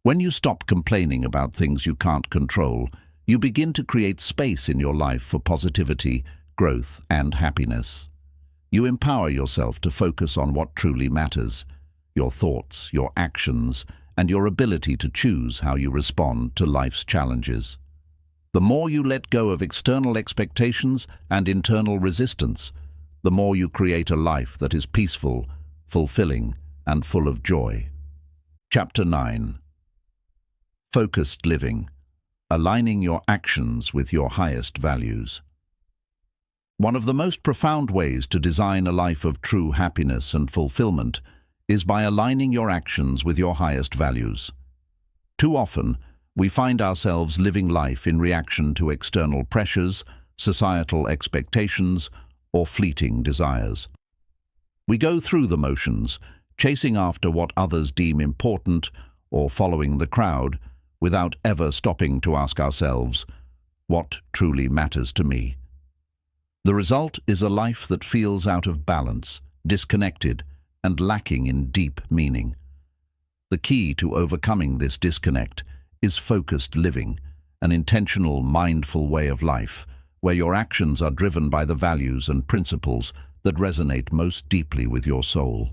When you stop complaining about things you can't control, you begin to create space in your life for positivity, growth, and happiness. You empower yourself to focus on what truly matters: your thoughts, your actions, and your ability to choose how you respond to life's challenges. The more you let go of external expectations and internal resistance, the more you create a life that is peaceful, fulfilling, and full of joy. Chapter 9. Focused Living. Aligning your actions with your highest values. One of the most profound ways to design a life of true happiness and fulfillment is by aligning your actions with your highest values. Too often, we find ourselves living life in reaction to external pressures, societal expectations, or fleeting desires. We go through the motions, chasing after what others deem important or following the crowd, without ever stopping to ask ourselves, what truly matters to me? The result is a life that feels out of balance, disconnected, and lacking in deep meaning. The key to overcoming this disconnect is focused living, an intentional, mindful way of life, where your actions are driven by the values and principles that resonate most deeply with your soul.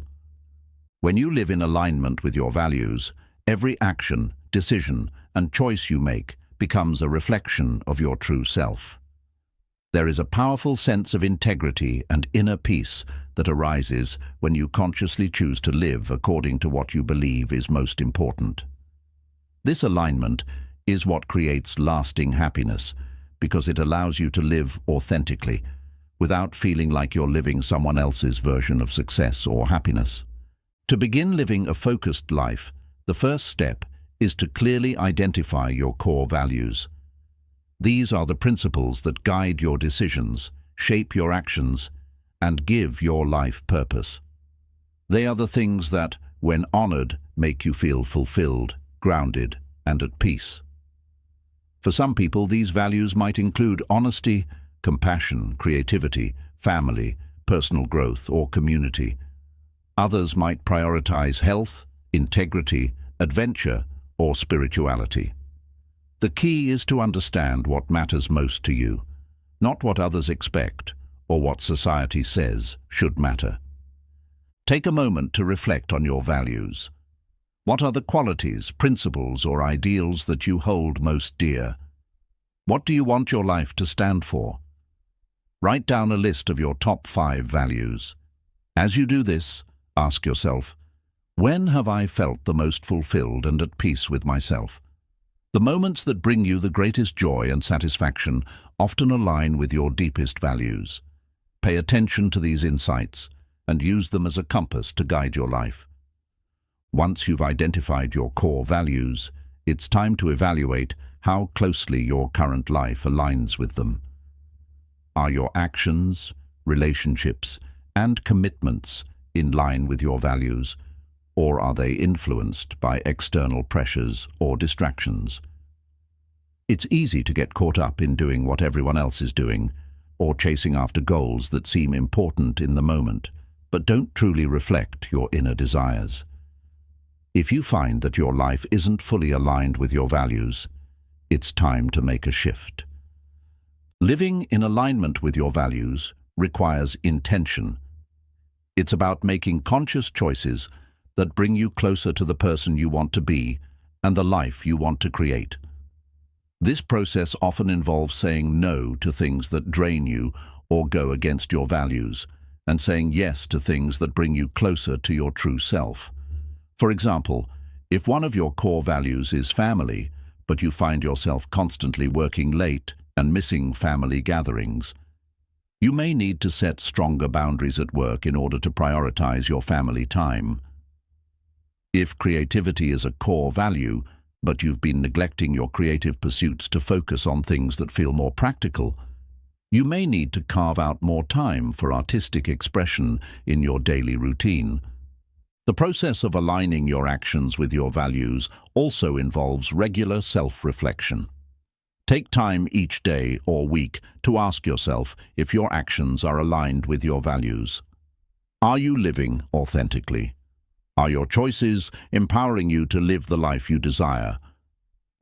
When you live in alignment with your values, every action, decision, and choice you make becomes a reflection of your true self. There is a powerful sense of integrity and inner peace that arises when you consciously choose to live according to what you believe is most important. This alignment is what creates lasting happiness, because it allows you to live authentically, without feeling like you're living someone else's version of success or happiness. To begin living a focused life, the first step is to clearly identify your core values. These are the principles that guide your decisions, shape your actions, and give your life purpose. They are the things that, when honored, make you feel fulfilled, grounded, and at peace. For some people, these values might include honesty, compassion, creativity, family, personal growth, or community. Others might prioritize health, integrity, adventure, or spirituality. The key is to understand what matters most to you, not what others expect or what society says should matter. Take a moment to reflect on your values. What are the qualities, principles, or ideals that you hold most dear? What do you want your life to stand for? Write down a list of your top 5 values. As you do this, ask yourself, when have I felt the most fulfilled and at peace with myself? The moments that bring you the greatest joy and satisfaction often align with your deepest values. Pay attention to these insights and use them as a compass to guide your life. Once you've identified your core values, it's time to evaluate how closely your current life aligns with them. Are your actions, relationships, and commitments in line with your values, or are they influenced by external pressures or distractions? It's easy to get caught up in doing what everyone else is doing, or chasing after goals that seem important in the moment, but don't truly reflect your inner desires. If you find that your life isn't fully aligned with your values, it's time to make a shift. Living in alignment with your values requires intention. It's about making conscious choices that bring you closer to the person you want to be and the life you want to create. This process often involves saying no to things that drain you or go against your values, and saying yes to things that bring you closer to your true self. For example, if one of your core values is family, but you find yourself constantly working late and missing family gatherings, you may need to set stronger boundaries at work in order to prioritize your family time. If creativity is a core value, but you've been neglecting your creative pursuits to focus on things that feel more practical, you may need to carve out more time for artistic expression in your daily routine. The process of aligning your actions with your values also involves regular self-reflection. Take time each day or week to ask yourself if your actions are aligned with your values. Are you living authentically? Are your choices empowering you to live the life you desire?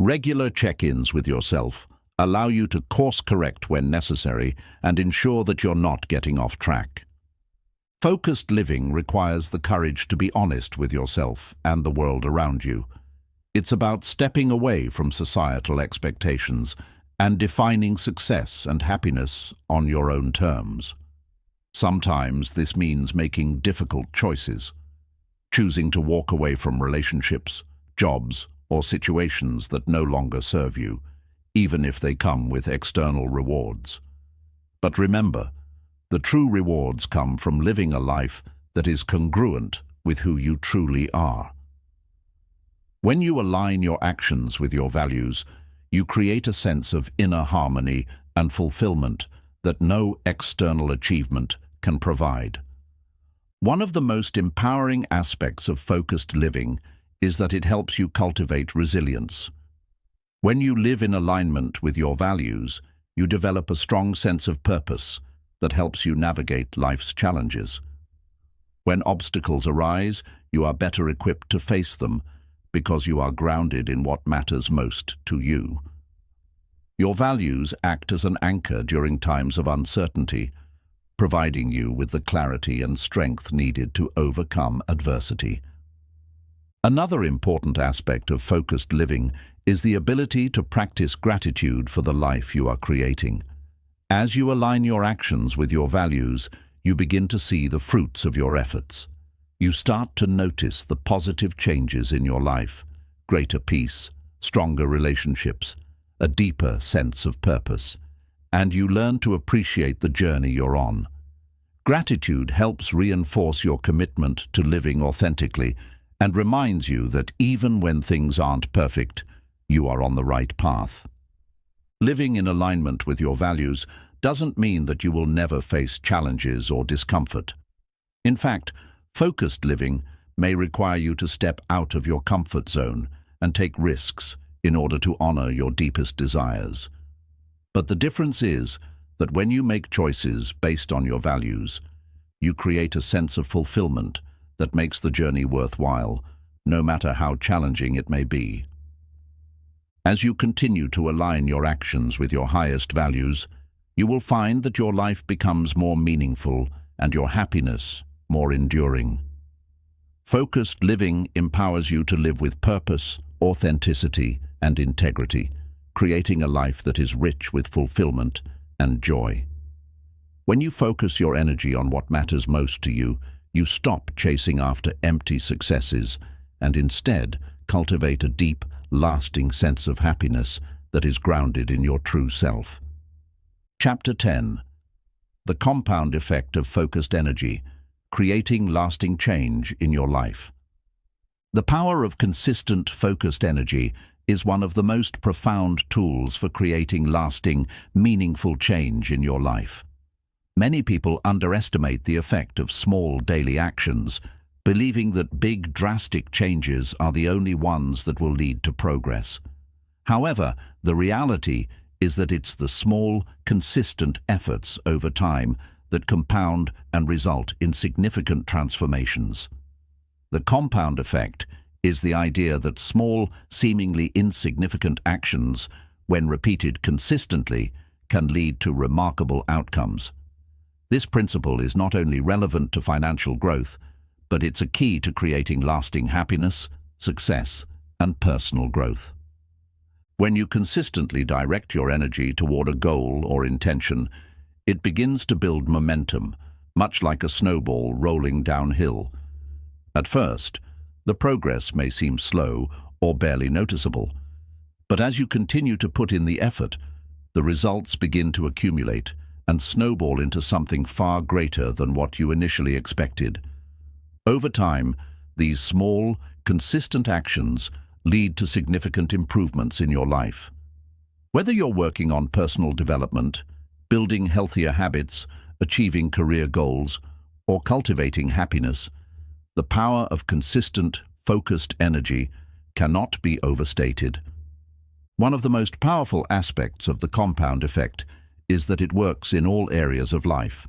Regular check-ins with yourself allow you to course-correct when necessary and ensure that you're not getting off track. Focused living requires the courage to be honest with yourself and the world around you. It's about stepping away from societal expectations and defining success and happiness on your own terms. Sometimes this means making difficult choices, choosing to walk away from relationships, jobs, or situations that no longer serve you, even if they come with external rewards. But remember, the true rewards come from living a life that is congruent with who you truly are. When you align your actions with your values, you create a sense of inner harmony and fulfillment that no external achievement can provide. One of the most empowering aspects of focused living is that it helps you cultivate resilience. When you live in alignment with your values, you develop a strong sense of purpose that helps you navigate life's challenges. When obstacles arise, you are better equipped to face them because you are grounded in what matters most to you. Your values act as an anchor during times of uncertainty, providing you with the clarity and strength needed to overcome adversity. Another important aspect of focused living is the ability to practice gratitude for the life you are creating. As you align your actions with your values, you begin to see the fruits of your efforts. You start to notice the positive changes in your life, greater peace, stronger relationships, a deeper sense of purpose, and you learn to appreciate the journey you're on. Gratitude helps reinforce your commitment to living authentically and reminds you that even when things aren't perfect, you are on the right path. Living in alignment with your values doesn't mean that you will never face challenges or discomfort. In fact, focused living may require you to step out of your comfort zone and take risks in order to honor your deepest desires. But the difference is that when you make choices based on your values, you create a sense of fulfillment that makes the journey worthwhile, no matter how challenging it may be. As you continue to align your actions with your highest values, you will find that your life becomes more meaningful and your happiness more enduring. Focused living empowers you to live with purpose, authenticity, and integrity, creating a life that is rich with fulfillment and joy. When you focus your energy on what matters most to you, you stop chasing after empty successes and instead cultivate a deep, lasting sense of happiness that is grounded in your true self. Chapter 10. The compound effect of focused energy, creating lasting change in your life. The power of consistent, focused energy is one of the most profound tools for creating lasting, meaningful change in your life. Many people underestimate the effect of small daily actions, believing that big, drastic changes are the only ones that will lead to progress. However, the reality is that it's the small, consistent efforts over time that compound and result in significant transformations. The compound effect is the idea that small, seemingly insignificant actions, when repeated consistently, can lead to remarkable outcomes. This principle is not only relevant to financial growth, but it's a key to creating lasting happiness, success, and personal growth. When you consistently direct your energy toward a goal or intention, it begins to build momentum, much like a snowball rolling downhill. At first, the progress may seem slow or barely noticeable, but as you continue to put in the effort, the results begin to accumulate and snowball into something far greater than what you initially expected. Over time, these small, consistent actions lead to significant improvements in your life. Whether you're working on personal development, building healthier habits, achieving career goals, or cultivating happiness, the power of consistent, focused energy cannot be overstated. One of the most powerful aspects of the compound effect is that it works in all areas of life.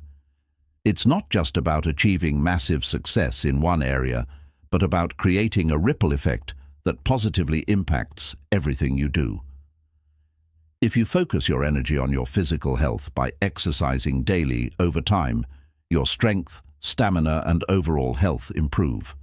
It's not just about achieving massive success in one area, but about creating a ripple effect that positively impacts everything you do. If you focus your energy on your physical health by exercising daily over time, your strength, stamina, and overall health improve.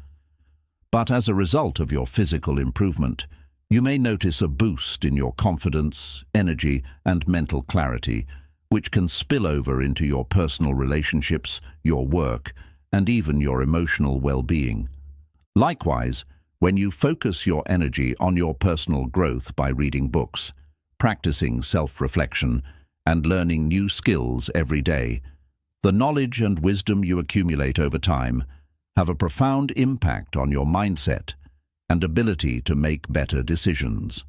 But as a result of your physical improvement, you may notice a boost in your confidence, energy, and mental clarity, which can spill over into your personal relationships, your work, and even your emotional well-being. Likewise, when you focus your energy on your personal growth by reading books, practicing self-reflection, and learning new skills every day, the knowledge and wisdom you accumulate over time have a profound impact on your mindset and ability to make better decisions.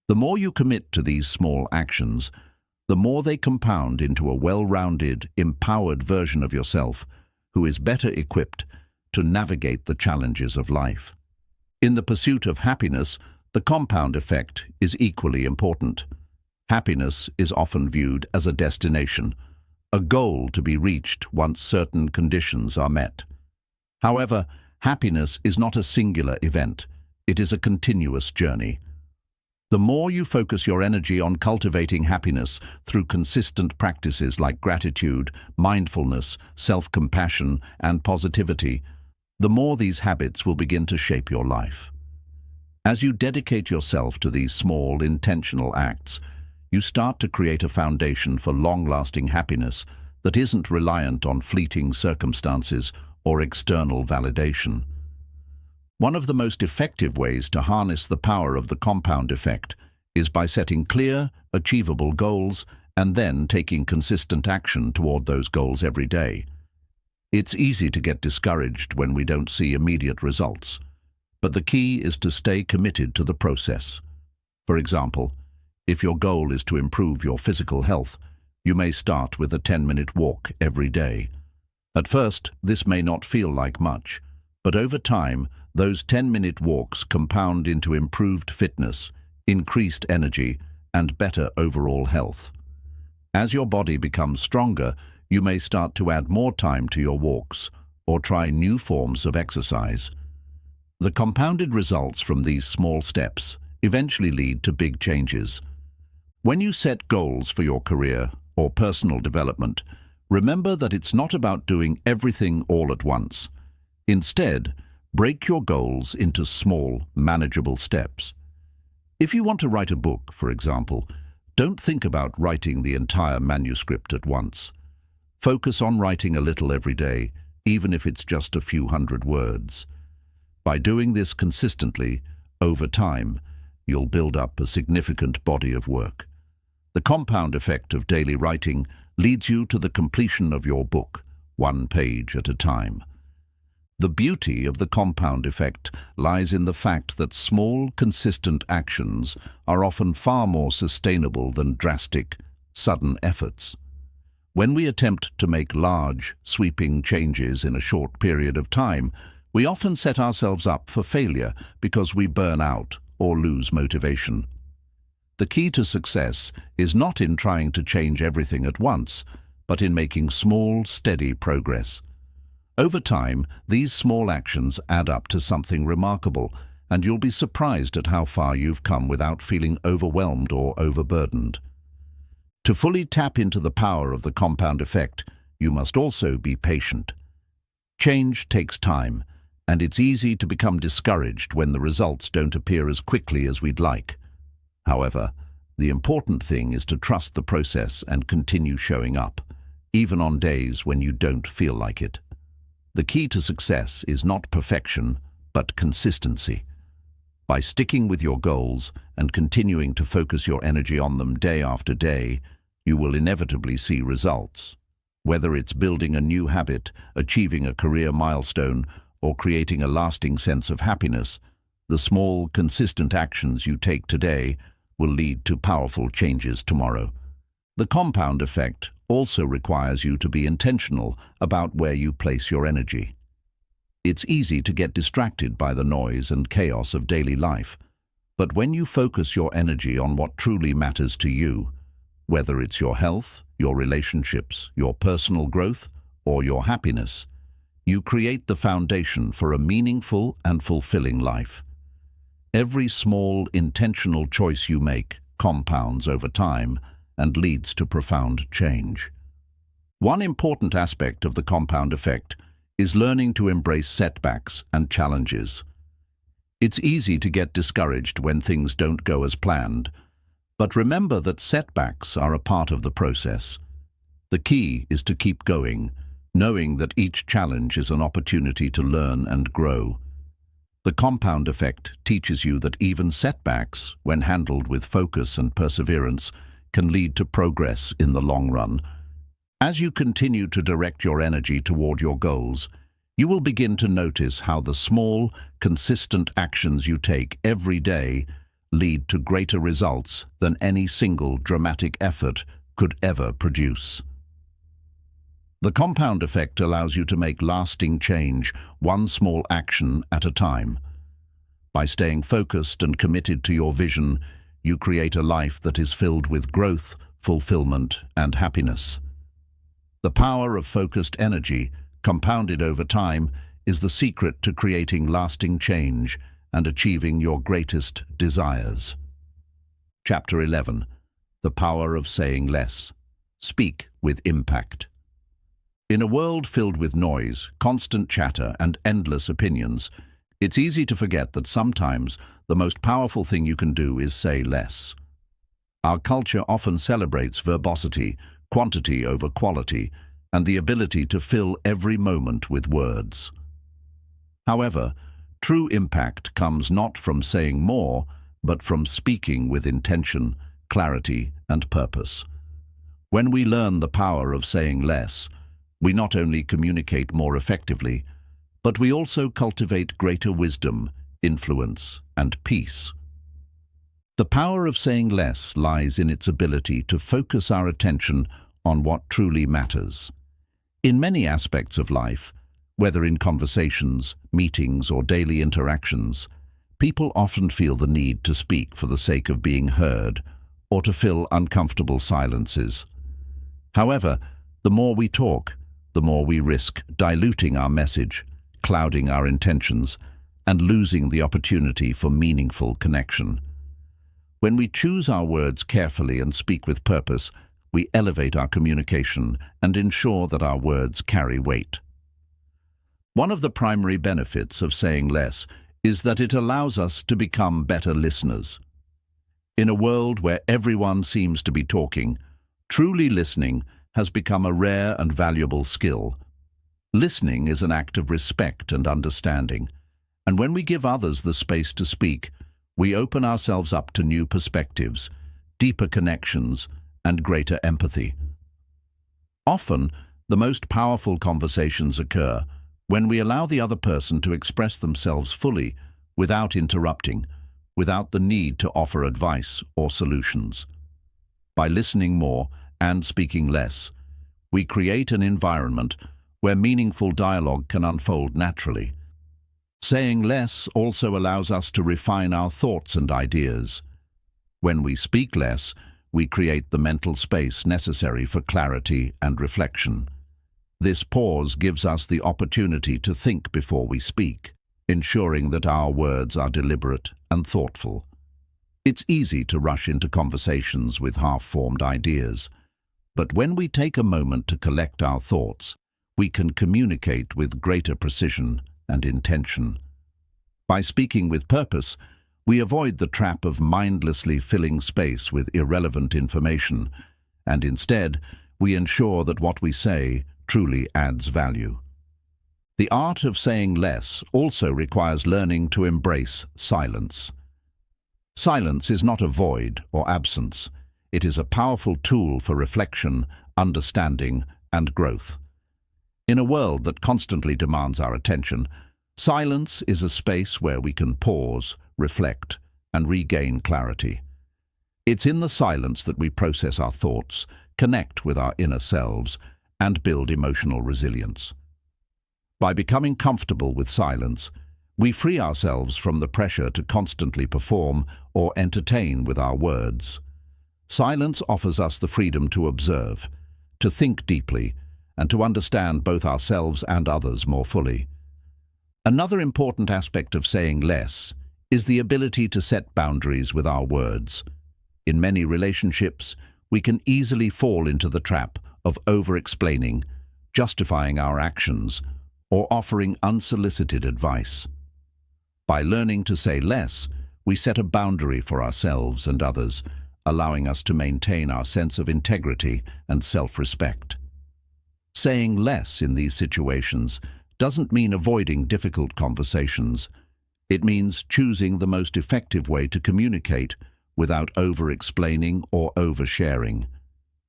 The more you commit to these small actions, the more they compound into a well-rounded, empowered version of yourself who is better equipped to navigate the challenges of life. In the pursuit of happiness, the compound effect is equally important. Happiness is often viewed as a destination, a goal to be reached once certain conditions are met. However, happiness is not a singular event. It is a continuous journey. The more you focus your energy on cultivating happiness through consistent practices like gratitude, mindfulness, self-compassion, and positivity, the more these habits will begin to shape your life. As you dedicate yourself to these small, intentional acts, you start to create a foundation for long-lasting happiness that isn't reliant on fleeting circumstances or external validation. One of the most effective ways to harness the power of the compound effect is by setting clear, achievable goals and then taking consistent action toward those goals every day. It's easy to get discouraged when we don't see immediate results, but the key is to stay committed to the process. For example, if your goal is to improve your physical health, you may start with a 10-minute walk every day. At first, this may not feel like much, but over time, those 10-minute walks compound into improved fitness, increased energy, and better overall health. As your body becomes stronger, you may start to add more time to your walks or try new forms of exercise. The compounded results from these small steps eventually lead to big changes. When you set goals for your career or personal development, remember that it's not about doing everything all at once. Instead, break your goals into small, manageable steps. If you want to write a book, for example, don't think about writing the entire manuscript at once. Focus on writing a little every day, even if it's just a few hundred words. By doing this consistently, over time, you'll build up a significant body of work. The compound effect of daily writing leads you to the completion of your book, one page at a time. The beauty of the compound effect lies in the fact that small, consistent actions are often far more sustainable than drastic, sudden efforts. When we attempt to make large, sweeping changes in a short period of time, we often set ourselves up for failure because we burn out or lose motivation. The key to success is not in trying to change everything at once, but in making small, steady progress. Over time, these small actions add up to something remarkable, and you'll be surprised at how far you've come without feeling overwhelmed or overburdened. To fully tap into the power of the compound effect, you must also be patient. Change takes time, and it's easy to become discouraged when the results don't appear as quickly as we'd like. However, the important thing is to trust the process and continue showing up, even on days when you don't feel like it. The key to success is not perfection, but consistency. By sticking with your goals and continuing to focus your energy on them day after day, you will inevitably see results. Whether it's building a new habit, achieving a career milestone, or creating a lasting sense of happiness, the small, consistent actions you take today will lead to powerful changes tomorrow. The compound effect also requires you to be intentional about where you place your energy. It's easy to get distracted by the noise and chaos of daily life, but when you focus your energy on what truly matters to you, whether it's your health, your relationships, your personal growth, or your happiness, you create the foundation for a meaningful and fulfilling life. Every small, intentional choice you make compounds over time and leads to profound change. One important aspect of the compound effect is learning to embrace setbacks and challenges. It's easy to get discouraged when things don't go as planned, but remember that setbacks are a part of the process. The key is to keep going, knowing that each challenge is an opportunity to learn and grow. The compound effect teaches you that even setbacks, when handled with focus and perseverance, can lead to progress in the long run. As you continue to direct your energy toward your goals, you will begin to notice how the small, consistent actions you take every day lead to greater results than any single dramatic effort could ever produce. The compound effect allows you to make lasting change, one small action at a time. By staying focused and committed to your vision, you create a life that is filled with growth, fulfillment, and happiness. The power of focused energy, compounded over time, is the secret to creating lasting change and achieving your greatest desires. Chapter 11. The Power of Saying Less. Speak with Impact. In a world filled with noise, constant chatter, and endless opinions, it's easy to forget that sometimes the most powerful thing you can do is say less. Our culture often celebrates verbosity, quantity over quality, and the ability to fill every moment with words. However, true impact comes not from saying more, but from speaking with intention, clarity, and purpose. When we learn the power of saying less, we not only communicate more effectively, but we also cultivate greater wisdom, influence, and peace. The power of saying less lies in its ability to focus our attention on what truly matters. In many aspects of life, whether in conversations, meetings, or daily interactions, people often feel the need to speak for the sake of being heard or to fill uncomfortable silences. However, the more we talk, the more we risk diluting our message, clouding our intentions, and losing the opportunity for meaningful connection. When we choose our words carefully and speak with purpose, we elevate our communication and ensure that our words carry weight. One of the primary benefits of saying less is that it allows us to become better listeners. In a world where everyone seems to be talking, truly listening has become a rare and valuable skill. Listening is an act of respect and understanding, and when we give others the space to speak, we open ourselves up to new perspectives, deeper connections, and greater empathy. Often, the most powerful conversations occur when we allow the other person to express themselves fully, without interrupting, without the need to offer advice or solutions. By listening more and speaking less, we create an environment where meaningful dialogue can unfold naturally. Saying less also allows us to refine our thoughts and ideas. When we speak less, we create the mental space necessary for clarity and reflection. This pause gives us the opportunity to think before we speak, ensuring that our words are deliberate and thoughtful. It's easy to rush into conversations with half-formed ideas, but when we take a moment to collect our thoughts, we can communicate with greater precision and intention. By speaking with purpose, we avoid the trap of mindlessly filling space with irrelevant information, and instead, we ensure that what we say truly adds value. The art of saying less also requires learning to embrace silence. Silence is not a void or absence. It is a powerful tool for reflection, understanding, and growth. In a world that constantly demands our attention, silence is a space where we can pause, reflect, and regain clarity. It's in the silence that we process our thoughts, connect with our inner selves, and build emotional resilience. By becoming comfortable with silence, we free ourselves from the pressure to constantly perform or entertain with our words. Silence offers us the freedom to observe, to think deeply, and to understand both ourselves and others more fully. Another important aspect of saying less is the ability to set boundaries with our words. In many relationships, we can easily fall into the trap of over-explaining, justifying our actions, or offering unsolicited advice. By learning to say less, we set a boundary for ourselves and others, allowing us to maintain our sense of integrity and self-respect. Saying less in these situations doesn't mean avoiding difficult conversations. It means choosing the most effective way to communicate without over-explaining or oversharing.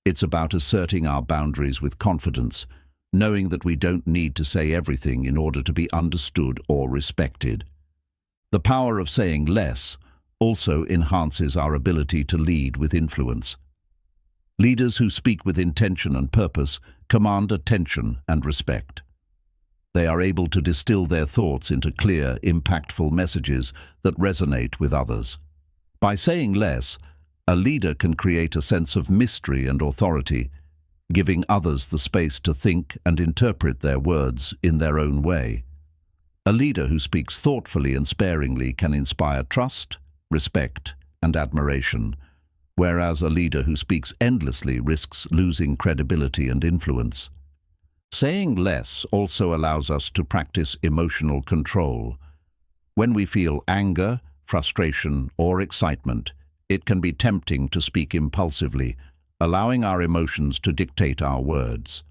It's about asserting our boundaries with confidence, knowing that we don't need to say everything in order to be understood or respected. The power of saying less also enhances our ability to lead with influence. Leaders who speak with intention and purpose command attention and respect. They are able to distill their thoughts into clear, impactful messages that resonate with others. By saying less, a leader can create a sense of mystery and authority, giving others the space to think and interpret their words in their own way. A leader who speaks thoughtfully and sparingly can inspire trust, respect, and admiration, whereas a leader who speaks endlessly risks losing credibility and influence. Saying less also allows us to practice emotional control. When we feel anger, frustration, or excitement, it can be tempting to speak impulsively, allowing our emotions to dictate our words.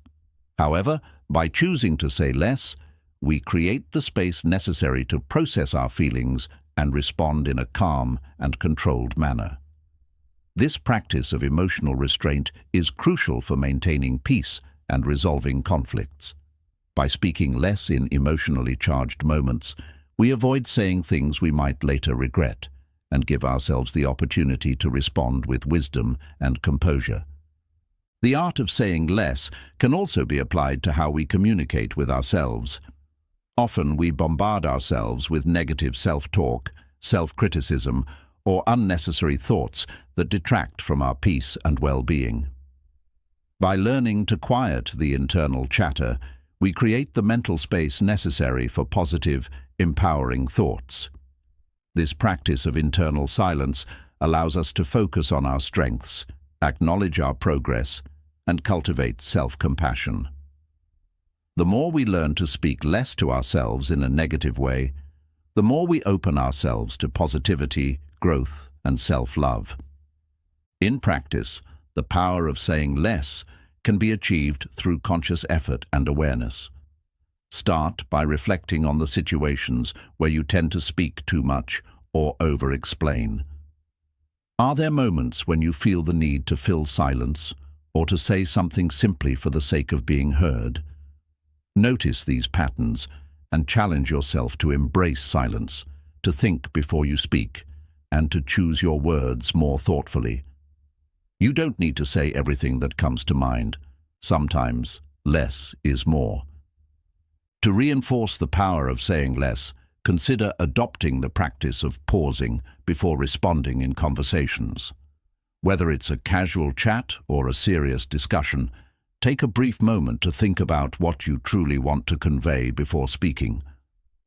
However, by choosing to say less, we create the space necessary to process our feelings and respond in a calm and controlled manner. This practice of emotional restraint is crucial for maintaining peace and resolving conflicts. By speaking less in emotionally charged moments, we avoid saying things we might later regret and give ourselves the opportunity to respond with wisdom and composure. The art of saying less can also be applied to how we communicate with ourselves. Often we bombard ourselves with negative self-talk, self-criticism, or unnecessary thoughts that detract from our peace and well-being. By learning to quiet the internal chatter, we create the mental space necessary for positive, empowering thoughts. This practice of internal silence allows us to focus on our strengths, acknowledge our progress, and cultivate self-compassion. The more we learn to speak less to ourselves in a negative way, the more we open ourselves to positivity, growth, and self-love. In practice, the power of saying less can be achieved through conscious effort and awareness. Start by reflecting on the situations where you tend to speak too much or over-explain. Are there moments when you feel the need to fill silence or to say something simply for the sake of being heard? Notice these patterns and challenge yourself to embrace silence, to think before you speak, and to choose your words more thoughtfully. You don't need to say everything that comes to mind. Sometimes less is more. To reinforce the power of saying less, consider adopting the practice of pausing before responding in conversations. Whether it's a casual chat or a serious discussion, take a brief moment to think about what you truly want to convey before speaking.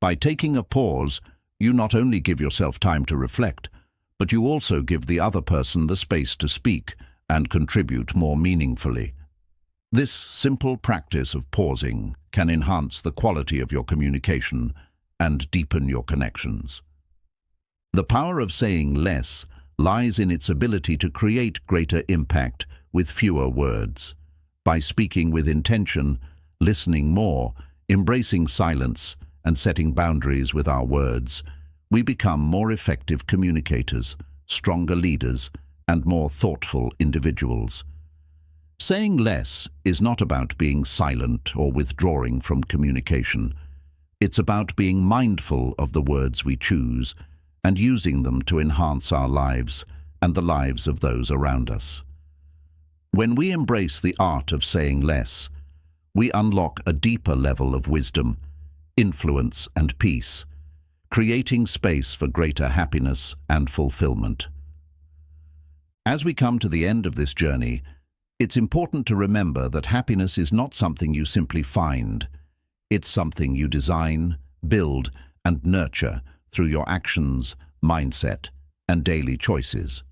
By taking a pause, you not only give yourself time to reflect, but you also give the other person the space to speak and contribute more meaningfully. This simple practice of pausing can enhance the quality of your communication and deepen your connections. The power of saying less lies in its ability to create greater impact with fewer words. By speaking with intention, listening more, embracing silence, and setting boundaries with our words, we become more effective communicators, stronger leaders, and more thoughtful individuals. Saying less is not about being silent or withdrawing from communication. It's about being mindful of the words we choose and using them to enhance our lives and the lives of those around us. When we embrace the art of saying less, we unlock a deeper level of wisdom, influence, and peace, creating space for greater happiness and fulfillment. As we come to the end of this journey, it's important to remember that happiness is not something you simply find. It's something you design, build, and nurture through your actions, mindset, and daily choices.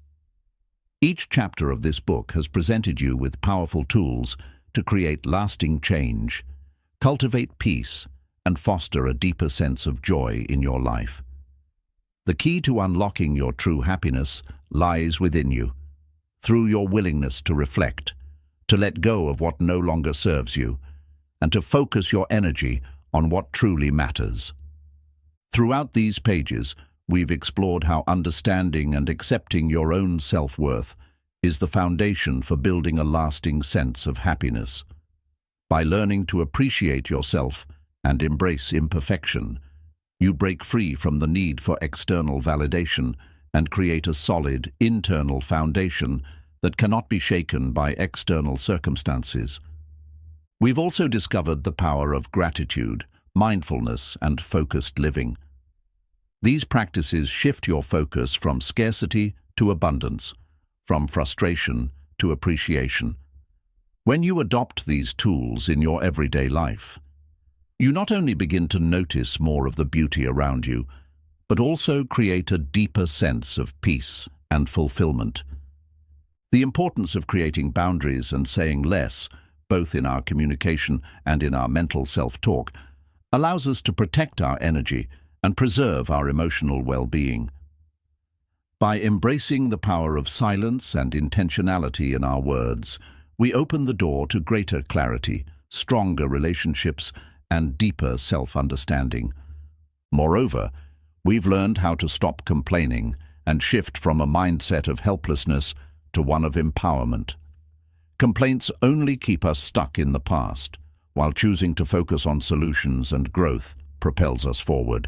Each chapter of this book has presented you with powerful tools to create lasting change, cultivate peace, and foster a deeper sense of joy in your life. The key to unlocking your true happiness lies within you, through your willingness to reflect, to let go of what no longer serves you, and to focus your energy on what truly matters. Throughout these pages, we've explored how understanding and accepting your own self-worth is the foundation for building a lasting sense of happiness. By learning to appreciate yourself and embrace imperfection, you break free from the need for external validation and create a solid, internal foundation that cannot be shaken by external circumstances. We've also discovered the power of gratitude, mindfulness, and focused living. These practices shift your focus from scarcity to abundance, from frustration to appreciation. When you adopt these tools in your everyday life, you not only begin to notice more of the beauty around you, but also create a deeper sense of peace and fulfillment. The importance of creating boundaries and saying less, both in our communication and in our mental self-talk, allows us to protect our energy and preserve our emotional well-being. By embracing the power of silence and intentionality in our words, we open the door to greater clarity, stronger relationships, and deeper self-understanding. Moreover, we've learned how to stop complaining and shift from a mindset of helplessness to one of empowerment. Complaints only keep us stuck in the past, while choosing to focus on solutions and growth propels us forward.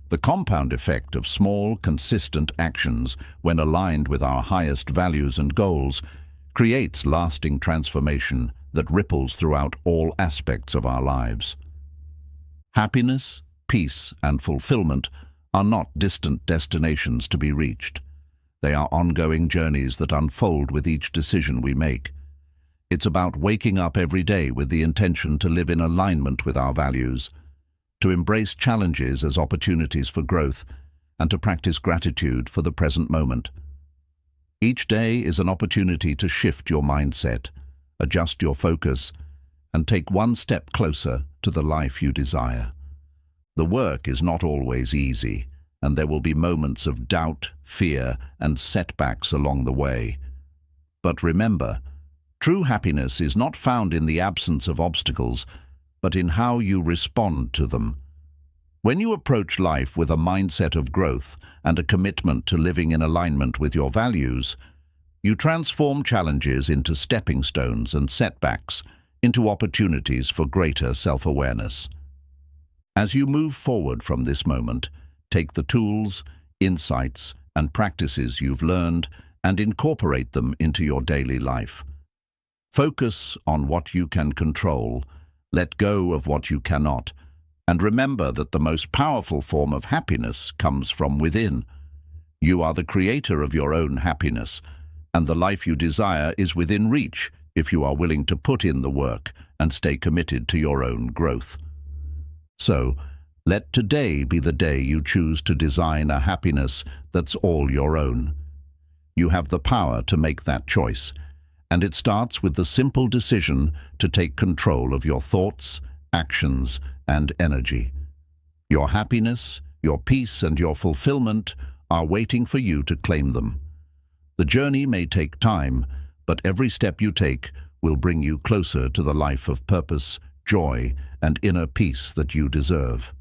The compound effect of small, consistent actions, when aligned with our highest values and goals, creates lasting transformation that ripples throughout all aspects of our lives. Happiness, peace, and fulfillment are not distant destinations to be reached. They are ongoing journeys that unfold with each decision we make. It's about waking up every day with the intention to live in alignment with our values, to embrace challenges as opportunities for growth, and to practice gratitude for the present moment. Each day is an opportunity to shift your mindset, adjust your focus, and take one step closer to the life you desire. The work is not always easy, and there will be moments of doubt, fear, and setbacks along the way. But remember, true happiness is not found in the absence of obstacles, but in how you respond to them. When you approach life with a mindset of growth and a commitment to living in alignment with your values, you transform challenges into stepping stones and setbacks into opportunities for greater self-awareness. As you move forward from this moment, take the tools, insights, and practices you've learned and incorporate them into your daily life. Focus on what you can control, let go of what you cannot, and remember that the most powerful form of happiness comes from within. You are the creator of your own happiness, and the life you desire is within reach if you are willing to put in the work and stay committed to your own growth. So, let today be the day you choose to design a happiness that's all your own. You have the power to make that choice, and it starts with the simple decision to take control of your thoughts, actions, and energy. Your happiness, your peace, and your fulfillment are waiting for you to claim them. The journey may take time, but every step you take will bring you closer to the life of purpose, joy, and inner peace that you deserve.